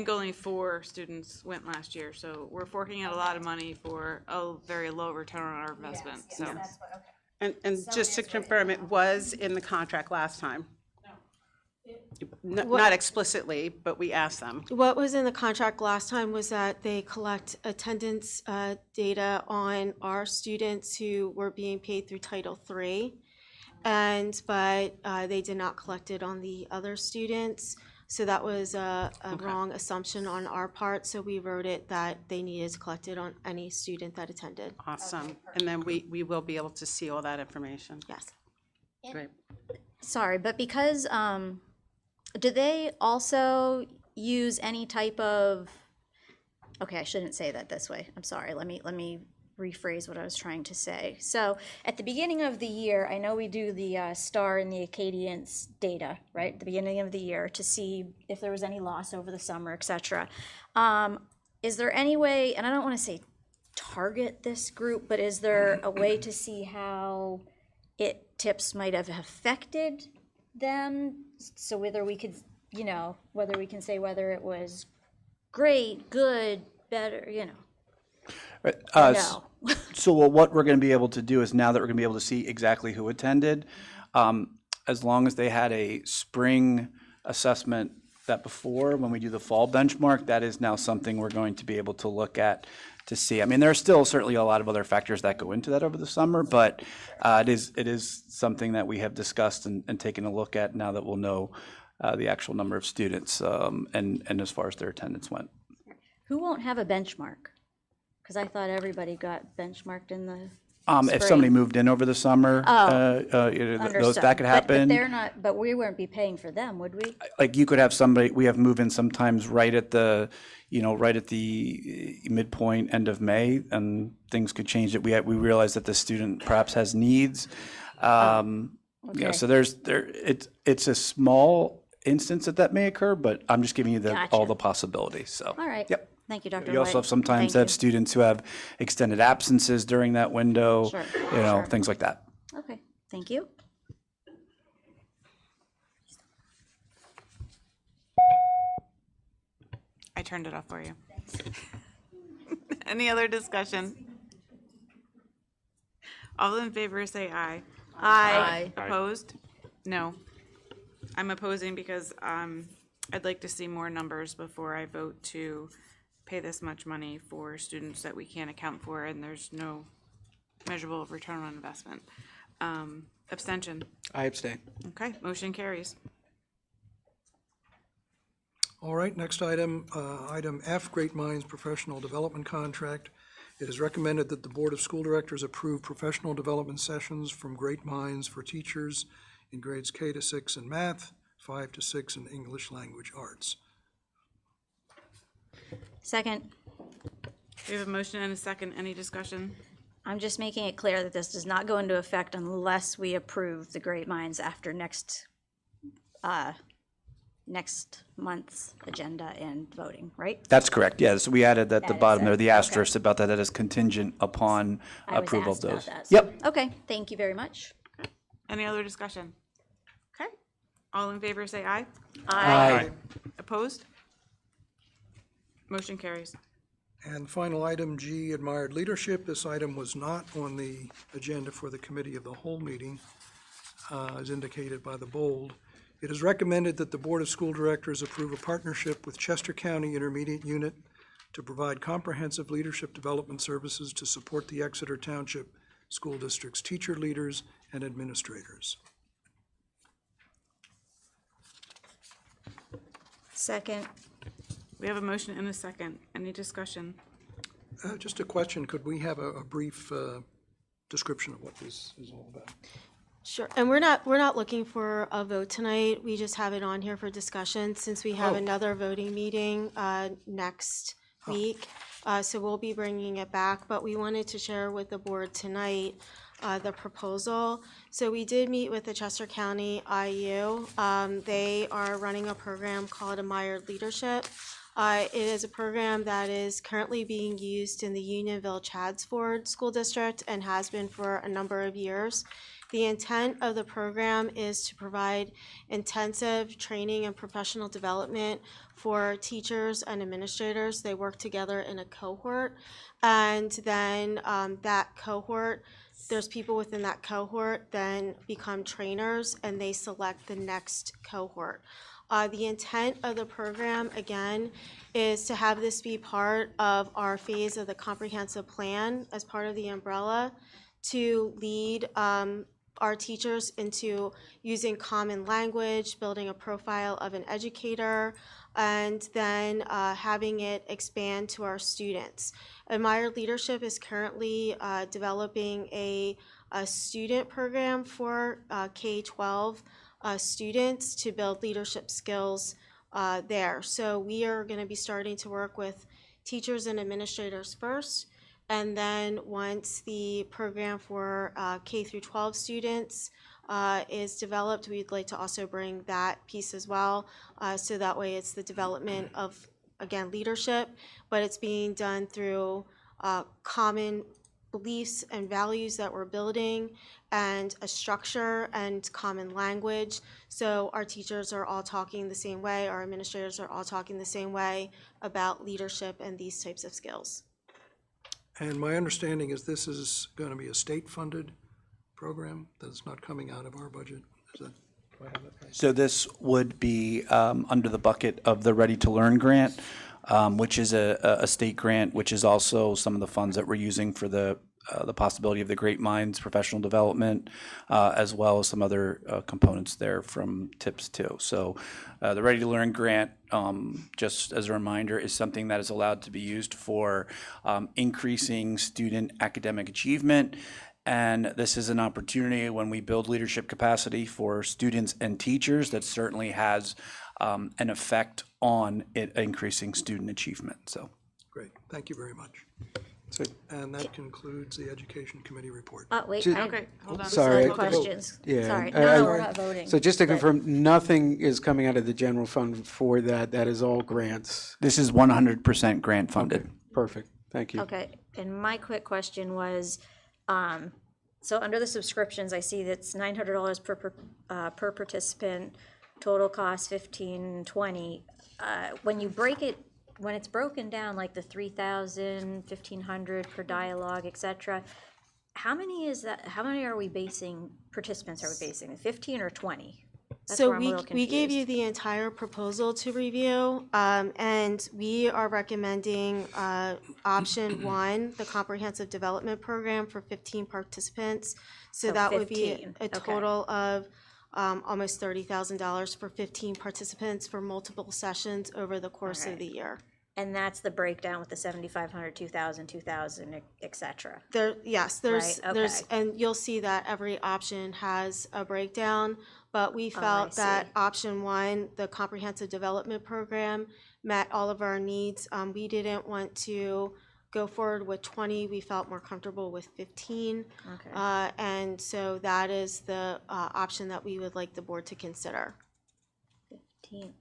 only 4 students went last year, so we're forking out a lot of money for a very low return on our investment, so. And just to confirm, it was in the contract last time? Not explicitly, but we asked them. What was in the contract last time was that they collect attendance data on our students who were being paid through Title III, but they did not collect it on the other students. So that was a wrong assumption on our part, so we wrote it that they needed to collect it on any student that attended. Awesome. And then we will be able to see all that information. Yes. Great. Sorry, but because, do they also use any type of, okay, I shouldn't say that this way. I'm sorry. Let me rephrase what I was trying to say. So at the beginning of the year, I know we do the STAR and the Acadians data, right? At the beginning of the year to see if there was any loss over the summer, et cetera. Is there any way, and I don't want to say target this group, but is there a way to see how tips might have affected them? So whether we could, you know, whether we can say whether it was great, good, better, you know. No. So what we're going to be able to do is, now that we're going to be able to see exactly who attended, as long as they had a spring assessment that before, when we do the fall benchmark, that is now something we're going to be able to look at to see. I mean, there are still certainly a lot of other factors that go into that over the summer, but it is something that we have discussed and taken a look at now that we'll know the actual number of students and as far as their attendance went. Who won't have a benchmark? Because I thought everybody got benchmarked in the If somebody moved in over the summer, understood. that could happen. But they're not, but we wouldn't be paying for them, would we? Like, you could have somebody, we have move in sometimes right at the midpoint, end of May, and things could change. We realize that the student perhaps has needs. Yeah, Okay. so it's a small instance that may occur, but I'm just giving you all Gotcha. the possibilities, so. All right. Yep. Thank you, Dr. You also White. have sometimes Thank have students who have extended absences during that window, Sure, sure. things like that. you. Okay, thank you. I turned it off for you. Any other discussion? All in favor say aye. Aye. Opposed? No. I'm opposing because I'd like to see more numbers before I vote to pay this much money for students that we can't account for and there's no measurable return on investment. Abstention. I abstain. Okay, motion carries. All right, next item, item F, Great Minds Professional Development Contract. It is recommended that the Board of School Directors approve professional development sessions from Great Minds for teachers in grades K to 6 in math, 5 to 6 in English Language Arts. Second, We have a motion and a second. Any discussion? I'm just making it clear that this does not go into effect unless we approve the Great Minds after next month's agenda and voting, right? That's correct, yeah, so we added at the Added bottom there, that, the okay. asterisk about that is contingent upon I was approval of asked about those. that. so- Yep. Okay, thank you very much. Any other discussion? Okay. All in favor say aye. Aye. Opposed? Motion carries. And final item G, Admired Leadership. This item was not on the agenda for the Committee of the Whole meeting, as indicated by the bold. It is recommended that the Board of School Directors approve a partnership with Chester County Intermediate Unit to provide comprehensive leadership development services to support the Exeter Township School District's teacher leaders and administrators. Second, We have a motion and a second. Any discussion? Just a question, could we have a brief description of what this is all about? Sure, and we're not looking for a vote tonight. We just have it on here for discussion since we have Oh. another voting meeting next week. So we'll be bringing it back, but we wanted to share with the board tonight the proposal. So we did meet with the Chester County IU. They are running a program called Admired Leadership. It is a program that is currently being used in the Unionville-Chadsford School District and has been for a number of years. The intent of the program is to provide intensive training and professional development for teachers and administrators. They work together in a cohort, and then that cohort, there's people within that cohort then become trainers and they select the next cohort. The intent of the program, again, is to have this be part of our phase of the comprehensive plan as part of the umbrella to lead our teachers into using common language, building a profile of an educator, and then having it expand to our students. Admired Leadership is currently developing a student program for K-12 students to build leadership skills there. So we are going to be starting to work with teachers and administrators first, and then once the program for K through 12 students is developed, we'd like to also bring that piece as well. So that way it's the development of, again, leadership, but it's being done through common beliefs and values that we're building and a structure and common language. So our teachers are all talking the same way, our administrators are all talking the same way about leadership and these types of skills. And my understanding is this is going to be a state-funded program that's not coming out of our budget. Is that, do I have that right? So this would be under the bucket of the Ready to Learn grant, which is a state grant, which is also some of the funds that we're using for the possibility of the Great Minds professional development, as well as some other components there from TIPS too. So the Ready to Learn grant, just as a reminder, is something that is allowed to be used for increasing student academic achievement. And this is an opportunity when we build leadership capacity for students and teachers that certainly has an effect on it increasing student achievement. So, Great, thank you very much. And that concludes the Education Committee report. Wait, Ju- Okay, hold on. Sorry. questions. Yeah. Sorry. I- No, I- we're not voting. So just to but- confirm, nothing is coming out of the general fund for that. That is all grants. This is 100% grant funded. Perfect. Thank you. Okay, and my quick question was, so under the subscriptions, I see that's $900 per participant, total cost $1,520. When you break it, when it's broken down, like the 3,000, 1,500 per dialogue, et cetera, how many is that, how many are we basing, participants are we basing, 15 or 20? That's So where I'm a little we gave confused. you the entire proposal to review, and we are recommending option one, the comprehensive development program for 15 participants. So So that would be 15, a okay. total of almost $30,000 for 15 participants for multiple sessions over the course of the year. And that's the breakdown with the 7,500, 2,000, 2,000, et cetera. Yes, Right, okay. and you'll see that every option has a breakdown, but we Oh, I felt that see. option one, the comprehensive development program, met all of our needs. We didn't want to go forward with 20, we felt more comfortable with 15. Okay. And so that is the option that we would like the board to consider. 15.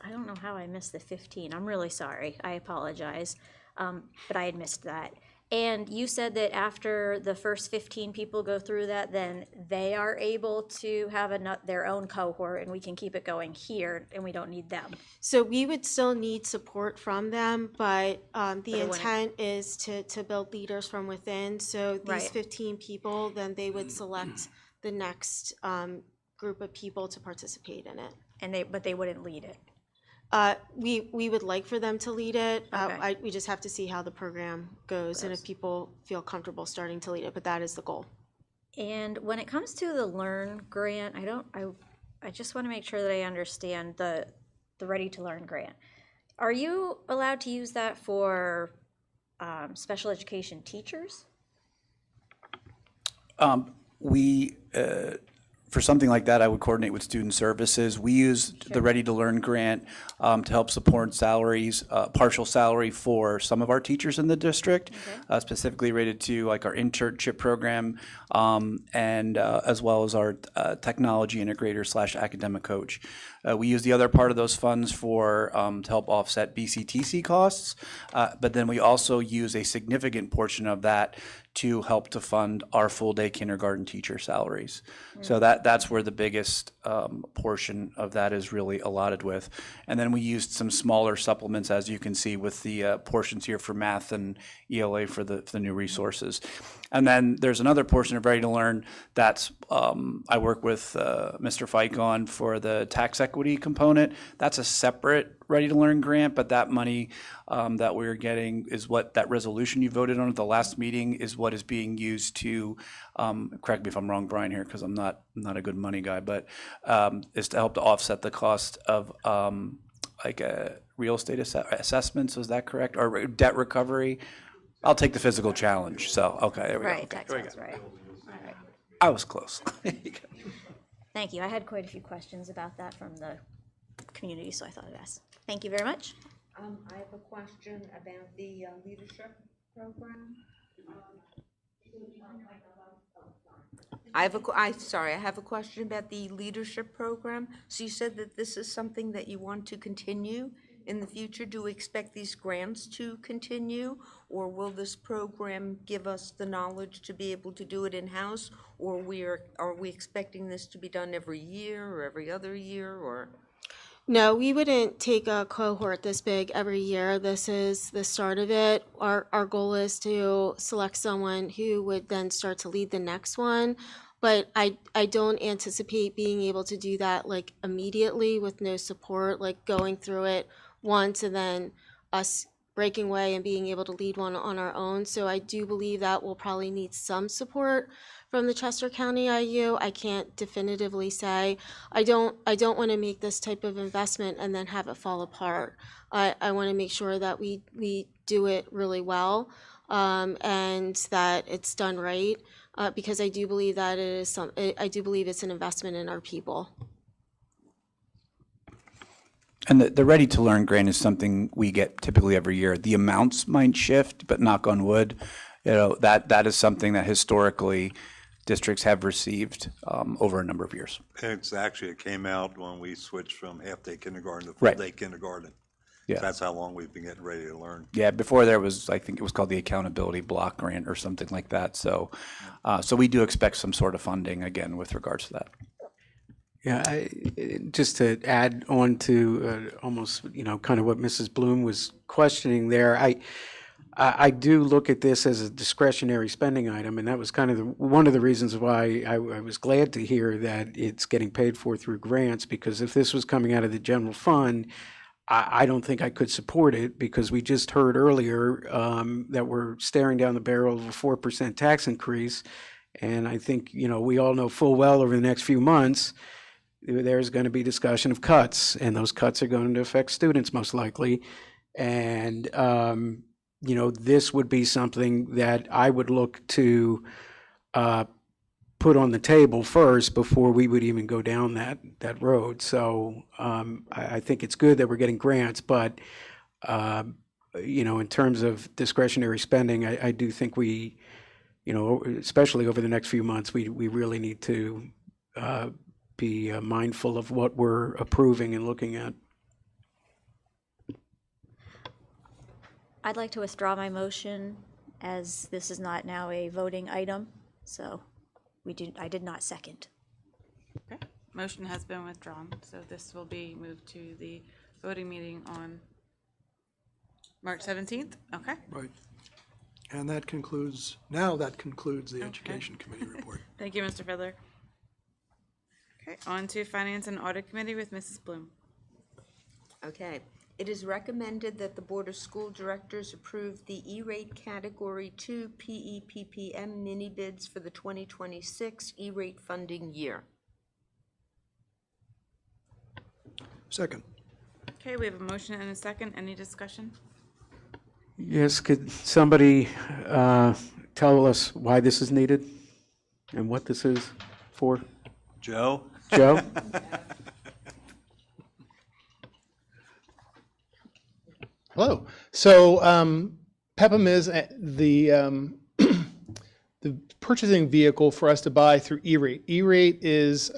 I don't know how I missed the 15. I'm really sorry. I apologize. But I had missed that. And you said that after the first 15 people go through that, then they are able to have their own cohort and we can keep it going here and we don't need them. So we would still need support from them, but the it wouldn't- intent is to build leaders from within. So these Right. 15 people, then they would select the next group of people to participate in it. But they wouldn't lead it. We would like for them to lead it. Okay. We just have to see how the program goes and if people feel comfortable starting to lead it, but that is the goal. And when it comes to the Learn grant, I just want to make sure that I understand the Ready to Learn grant. Are you allowed to use that for special education teachers? For something like that, I would coordinate with student services. We used the Ready to Learn grant to help support salaries, partial salary for some of our teachers in the district, specifically related to like our internship program and as well as our technology integrator / academic coach. We use the other part of those funds for to help offset BCTC costs, but then we also use a significant portion of that to help to fund our full-day kindergarten teacher salaries. So that's where the biggest portion of that is really allotted with. And then we used some smaller supplements, as you can see, with the portions here for math and ELA for the new resources. And then there's another portion of Ready to Learn that's I work with Mr. Fike on for the tax equity component. That's a separate Ready to Learn grant, but that money that we're getting is what that resolution you voted on at the last meeting is what is being used to, correct me if I'm wrong, Brian, here, because I'm not a good money guy, but is to help to offset the cost of like real estate assessments, is that correct? Or debt recovery? I'll take the physical challenge, so, okay, there we go. Right, Okay, tax there we laws, go. right. All right. I was close. Thank you. I had quite a few questions about that from the community, so I thought I'd ask. Thank you very much. I have a question about the leadership program. I have a question about the leadership program. So you said that this is something that you want to continue in the future. Do we expect these grants to continue, or will this program give us the knowledge to be able to do it in-house, or are we expecting this to be done every year or every other year, or? No, we wouldn't take a cohort this big every year. This is the start of it. Our goal is to select someone who would then start to lead the next one. But I don't anticipate being able to do that like immediately with no support, like going through it once and then us breaking away and being able to lead one on our own. So I do believe that we'll probably need some support from the Chester County IU. I can't definitively say. I don't want to make this type of investment and then have it fall apart. I want to make sure that we do it really well and that it's done right because I do believe that I do believe it's an investment in our people. And the Ready to Learn grant is something we get typically every year. The amounts might shift, but knock on wood, that is something that historically districts have received over a number of years. It came out when we switched from half-day kindergarten to Right. full-day kindergarten. Yeah. That's how long we've been getting Ready to Learn. Yeah, before there was, I think it was called the Accountability Block Grant or something like that. So we do expect some sort of funding, again, with regards to that. Yeah, just to add on to almost, kind of what Mrs. Bloom was questioning there, I do look at this as a discretionary spending item, and that was kind of one of the reasons why I was glad to hear that it's getting paid for through grants, because if this was coming out of the general fund, I don't think I could support it, because we just heard earlier that we're staring down the barrel of a 4% tax increase, and I think, we all know full well over the next few months, there's going to be discussion of cuts, and those cuts are going to affect students most likely. And, this would be something that I would look to put on the table first before we would even go down that road. So I think it's good that we're getting grants, but, in terms of discretionary spending, I do think we, especially over the next few months, we really need to be mindful of what we're approving and looking at. I'd like to withdraw my motion, as this is not now a voting item, so I did not second. Okay, motion has been withdrawn, so this will be moved to the voting meeting on March 17th. Okay. Right. And that concludes the Education Committee report. Thank you, Mr. Fiddler. Okay, on to Finance and Audit Committee with Mrs. Bloom. Okay. It is recommended that the Board of School Directors approve the E-rate Category 2 PEPPM mini bids for the 2026 E-rate funding year. Second. Okay, we have a motion and a second. Any discussion? Yes, could somebody tell us why this is needed and what this is for? Joe? Joe? Hello. So PEPM is the the purchasing vehicle for us to buy through E-rate. E-rate is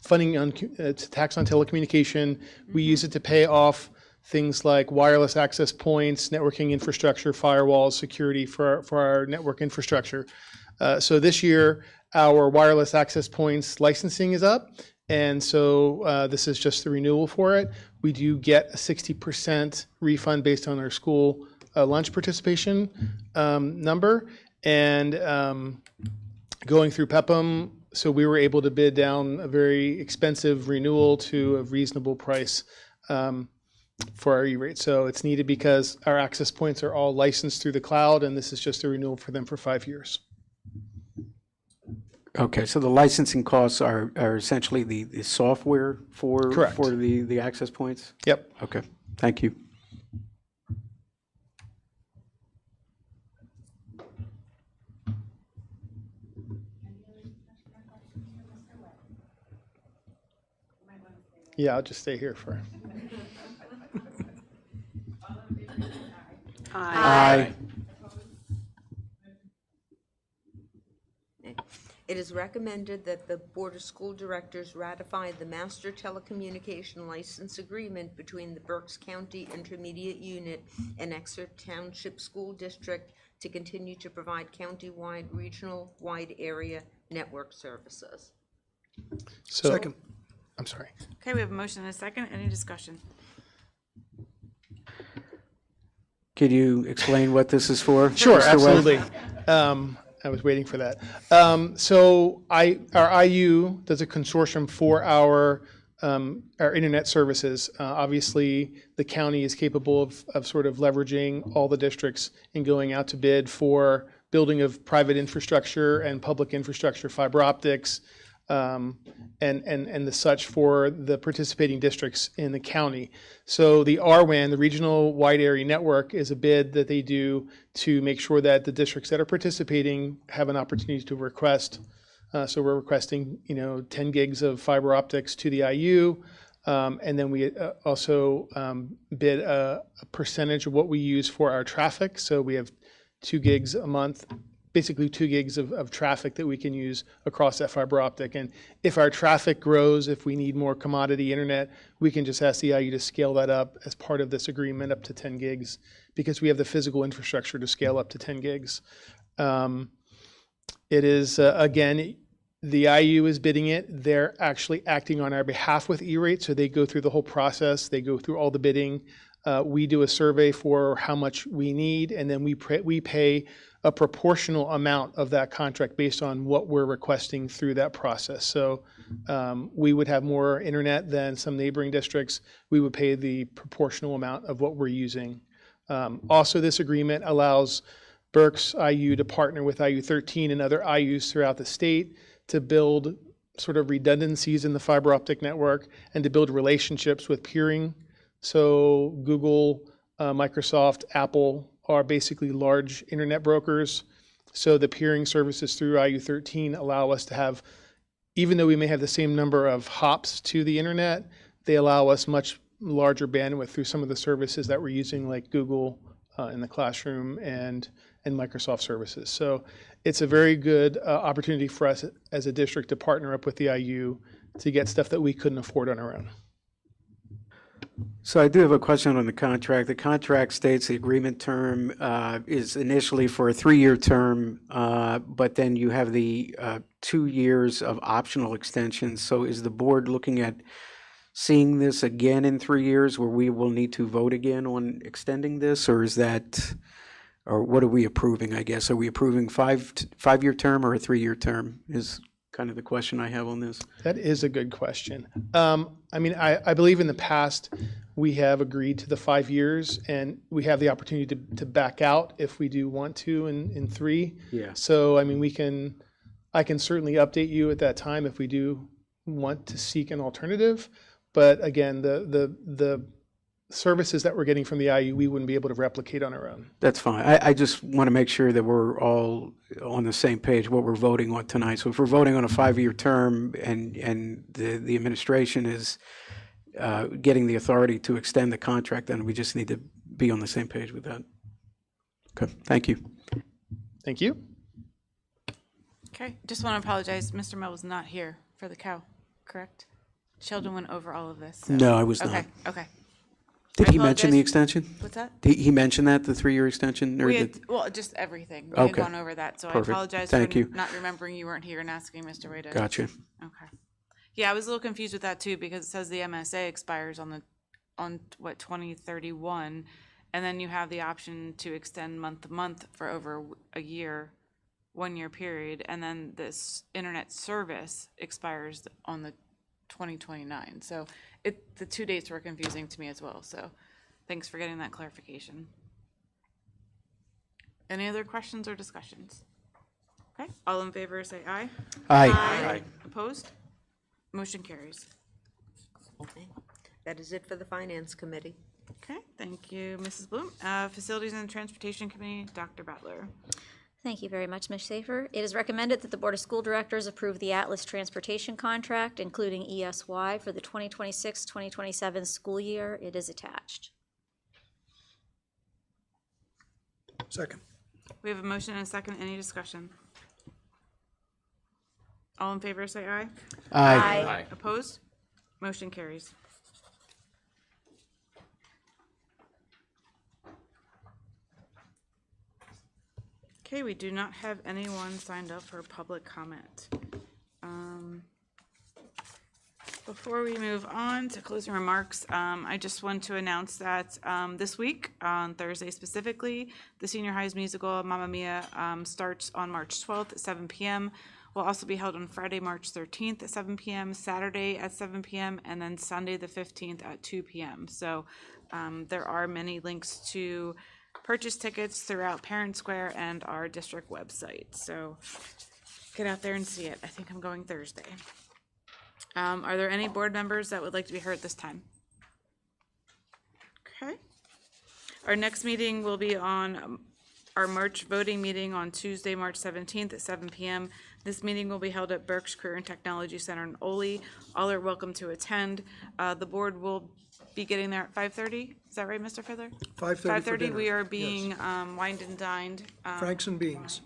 funding on it's a tax on telecommunication. We use it to pay off things like wireless access points, networking infrastructure, firewalls, security for our network infrastructure. So this year, our wireless access points licensing is up, and so this is just the renewal for it. We do get a 60% refund based on our school lunch participation number, and going through PEPM, so we were able to bid down a very expensive renewal to a reasonable price for our E-rate. So it's needed because our access points are all licensed through the cloud, and this is just a renewal for them for 5 years. Okay, so the licensing costs are essentially the software for Correct. for the access points? Yep. Okay, thank you. Yeah, I'll just stay here for. Aye. It is recommended that the Board of School Directors ratify the Master Telecommunication License Agreement between the Berks County Intermediate Unit and Exeter Township School District to continue to provide county-wide, regional-wide area network services. So, Second. I'm sorry. Okay, we have a motion and a second. Any discussion? Could you explain what this is for? Sure, Mr. Webb? absolutely. I was waiting for that. So our IU does a consortium for our internet services. Obviously, the county is capable of sort of leveraging all the districts and going out to bid for building of private infrastructure and public infrastructure, fiber optics, and the such for the participating districts in the county. So the RWAN, the Regional Wide Area Network, is a bid that they do to make sure that the districts that are participating have an opportunity to request. So we're requesting, 10 gigs of fiber optics to the IU, And then we also bid a percentage of what we use for our traffic. So we have 2 gigs a month, basically 2 gigs of traffic that we can use across that fiber optic. And if our traffic grows, if we need more commodity internet, we can just ask the IU to scale that up as part of this agreement up to 10 gigs because we have the physical infrastructure to scale up to 10 gigs. It is, again, the IU is bidding it. They're actually acting on our behalf with E-rate, so they go through the whole process. They go through all the bidding. We do a survey for how much we need, and then we pay a proportional amount of that contract based on what we're requesting through that process. So we would have more internet than some neighboring districts. We would pay the proportional amount of what we're using. Also, this agreement allows Berks IU to partner with IU 13 and other IUs throughout the state to build sort of redundancies in the fiber optic network and to build relationships with peering. So Google, Microsoft, Apple are basically large internet brokers. So the peering services through IU 13 allow us to have, even though we may have the same number of hops to the internet, they allow us much larger bandwidth through some of the services that we're using, like Google in the classroom and Microsoft services. So it's a very good opportunity for us as a district to partner up with the IU to get stuff that we couldn't afford on our own. So I do have a question on the contract. The contract states the agreement term is initially for a 3-year term, but then you have the 2 years of optional extensions. So is the board looking at seeing this again in 3 years where we will need to vote again on extending this, or is that, or what are we approving, I guess? Are we approving 5-year term or a 3-year term is kind of the question I have on this. That is a good question. I mean, I believe in the past we have agreed to the 5 years, and we have the opportunity to back out if we do want to in 3. Yeah. So I mean, I can certainly update you at that time if we do want to seek an alternative. But again, the services that we're getting from the IU, we wouldn't be able to replicate on our own. That's fine. I just want to make sure that we're all on the same page, what we're voting on tonight. So if we're voting on a 5-year term and the administration is getting the authority to extend the contract, then we just need to be on the same page with that. Okay, thank you. Thank you. Okay, just want to apologize. Mr. Mel was not here for the cow, correct? Sheldon went over all of this. So. No, I was not. Okay, okay. Did he mention the extension? What's that? Did he mention that, the 3-year extension? Or Well, just everything. We Okay. had gone over that, so Perfect. I apologize Thank for you. not remembering you weren't here and asking Mr. Wade. Gotcha. Okay. Yeah, I was a little confused with that too because it says the MSA expires on 2031, and then you have the option to extend month to month for over a year, 1 year period, and then this internet service expires on the 2029. So the 2 dates were confusing to me as well. So thanks for getting that clarification. Any other questions or discussions? Okay, all in favor say aye. Aye. Aye. Opposed? Motion carries. Okay. That is it for the Finance Committee. Okay, thank you, Mrs. Bloom. Facilities and Transportation Committee, Dr. Butler. Thank you very much, Ms. Schaefer. It is recommended that the Board of School Directors approve the Atlas Transportation Contract, including ESY, for the 2026-2027 school year. It is attached. Second. We have a motion and a second. Any discussion? All in favor say aye. Aye. Aye. Opposed? Motion carries. Okay, we do not have anyone signed up for public comment. Before we move on to closing remarks, I just want to announce that this week, on Thursday specifically, the Senior High's musical Mamma Mia starts on March 12th at 7 p.m. Will also be held on Friday, March 13th at 7 p.m., Saturday at 7 p.m., and then Sunday the 15th at 2 p.m. So there are many links to purchase tickets throughout Parent Square and our district website. So get out there and see it. I think I'm going Thursday. Are there any board members that would like to be heard this time? Okay. Our next meeting will be on our March voting meeting on Tuesday, March 17th at 7 p.m. This meeting will be held at Berks Career and Technology Center in Ole. All are welcome to attend. The board will be getting there at 5:30. Is that right, Mr. Fiddler? 5:30 for 5:30, dinner, we are yes. being wined and dined. Franks and beans.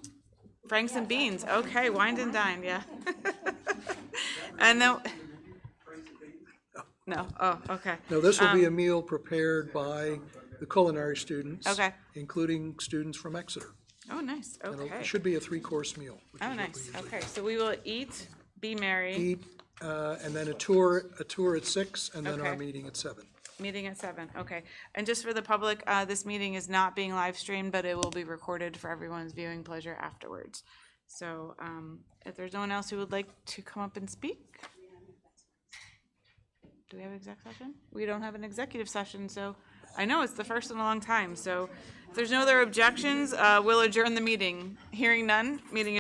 Franks and beans, okay, wined and dined, yeah. And then, no, oh, okay. No, this will be a meal prepared by the culinary students. Okay. Including students from Exeter. Oh, nice, okay. It should be a 3-course meal. Oh, nice, okay, so we will eat, be merry. Eat, and then a tour at 6, and then our Okay. meeting at 7. Meeting at 7, okay. And just for the public, this meeting is not being live streamed, but it will be recorded for everyone's viewing pleasure afterwards. So if there's no one else who would like to come up and speak? Do we have exec session? We don't have an executive session, so I know it's the first in a long time. So if there's no other objections, we'll adjourn the meeting. Hearing none, meeting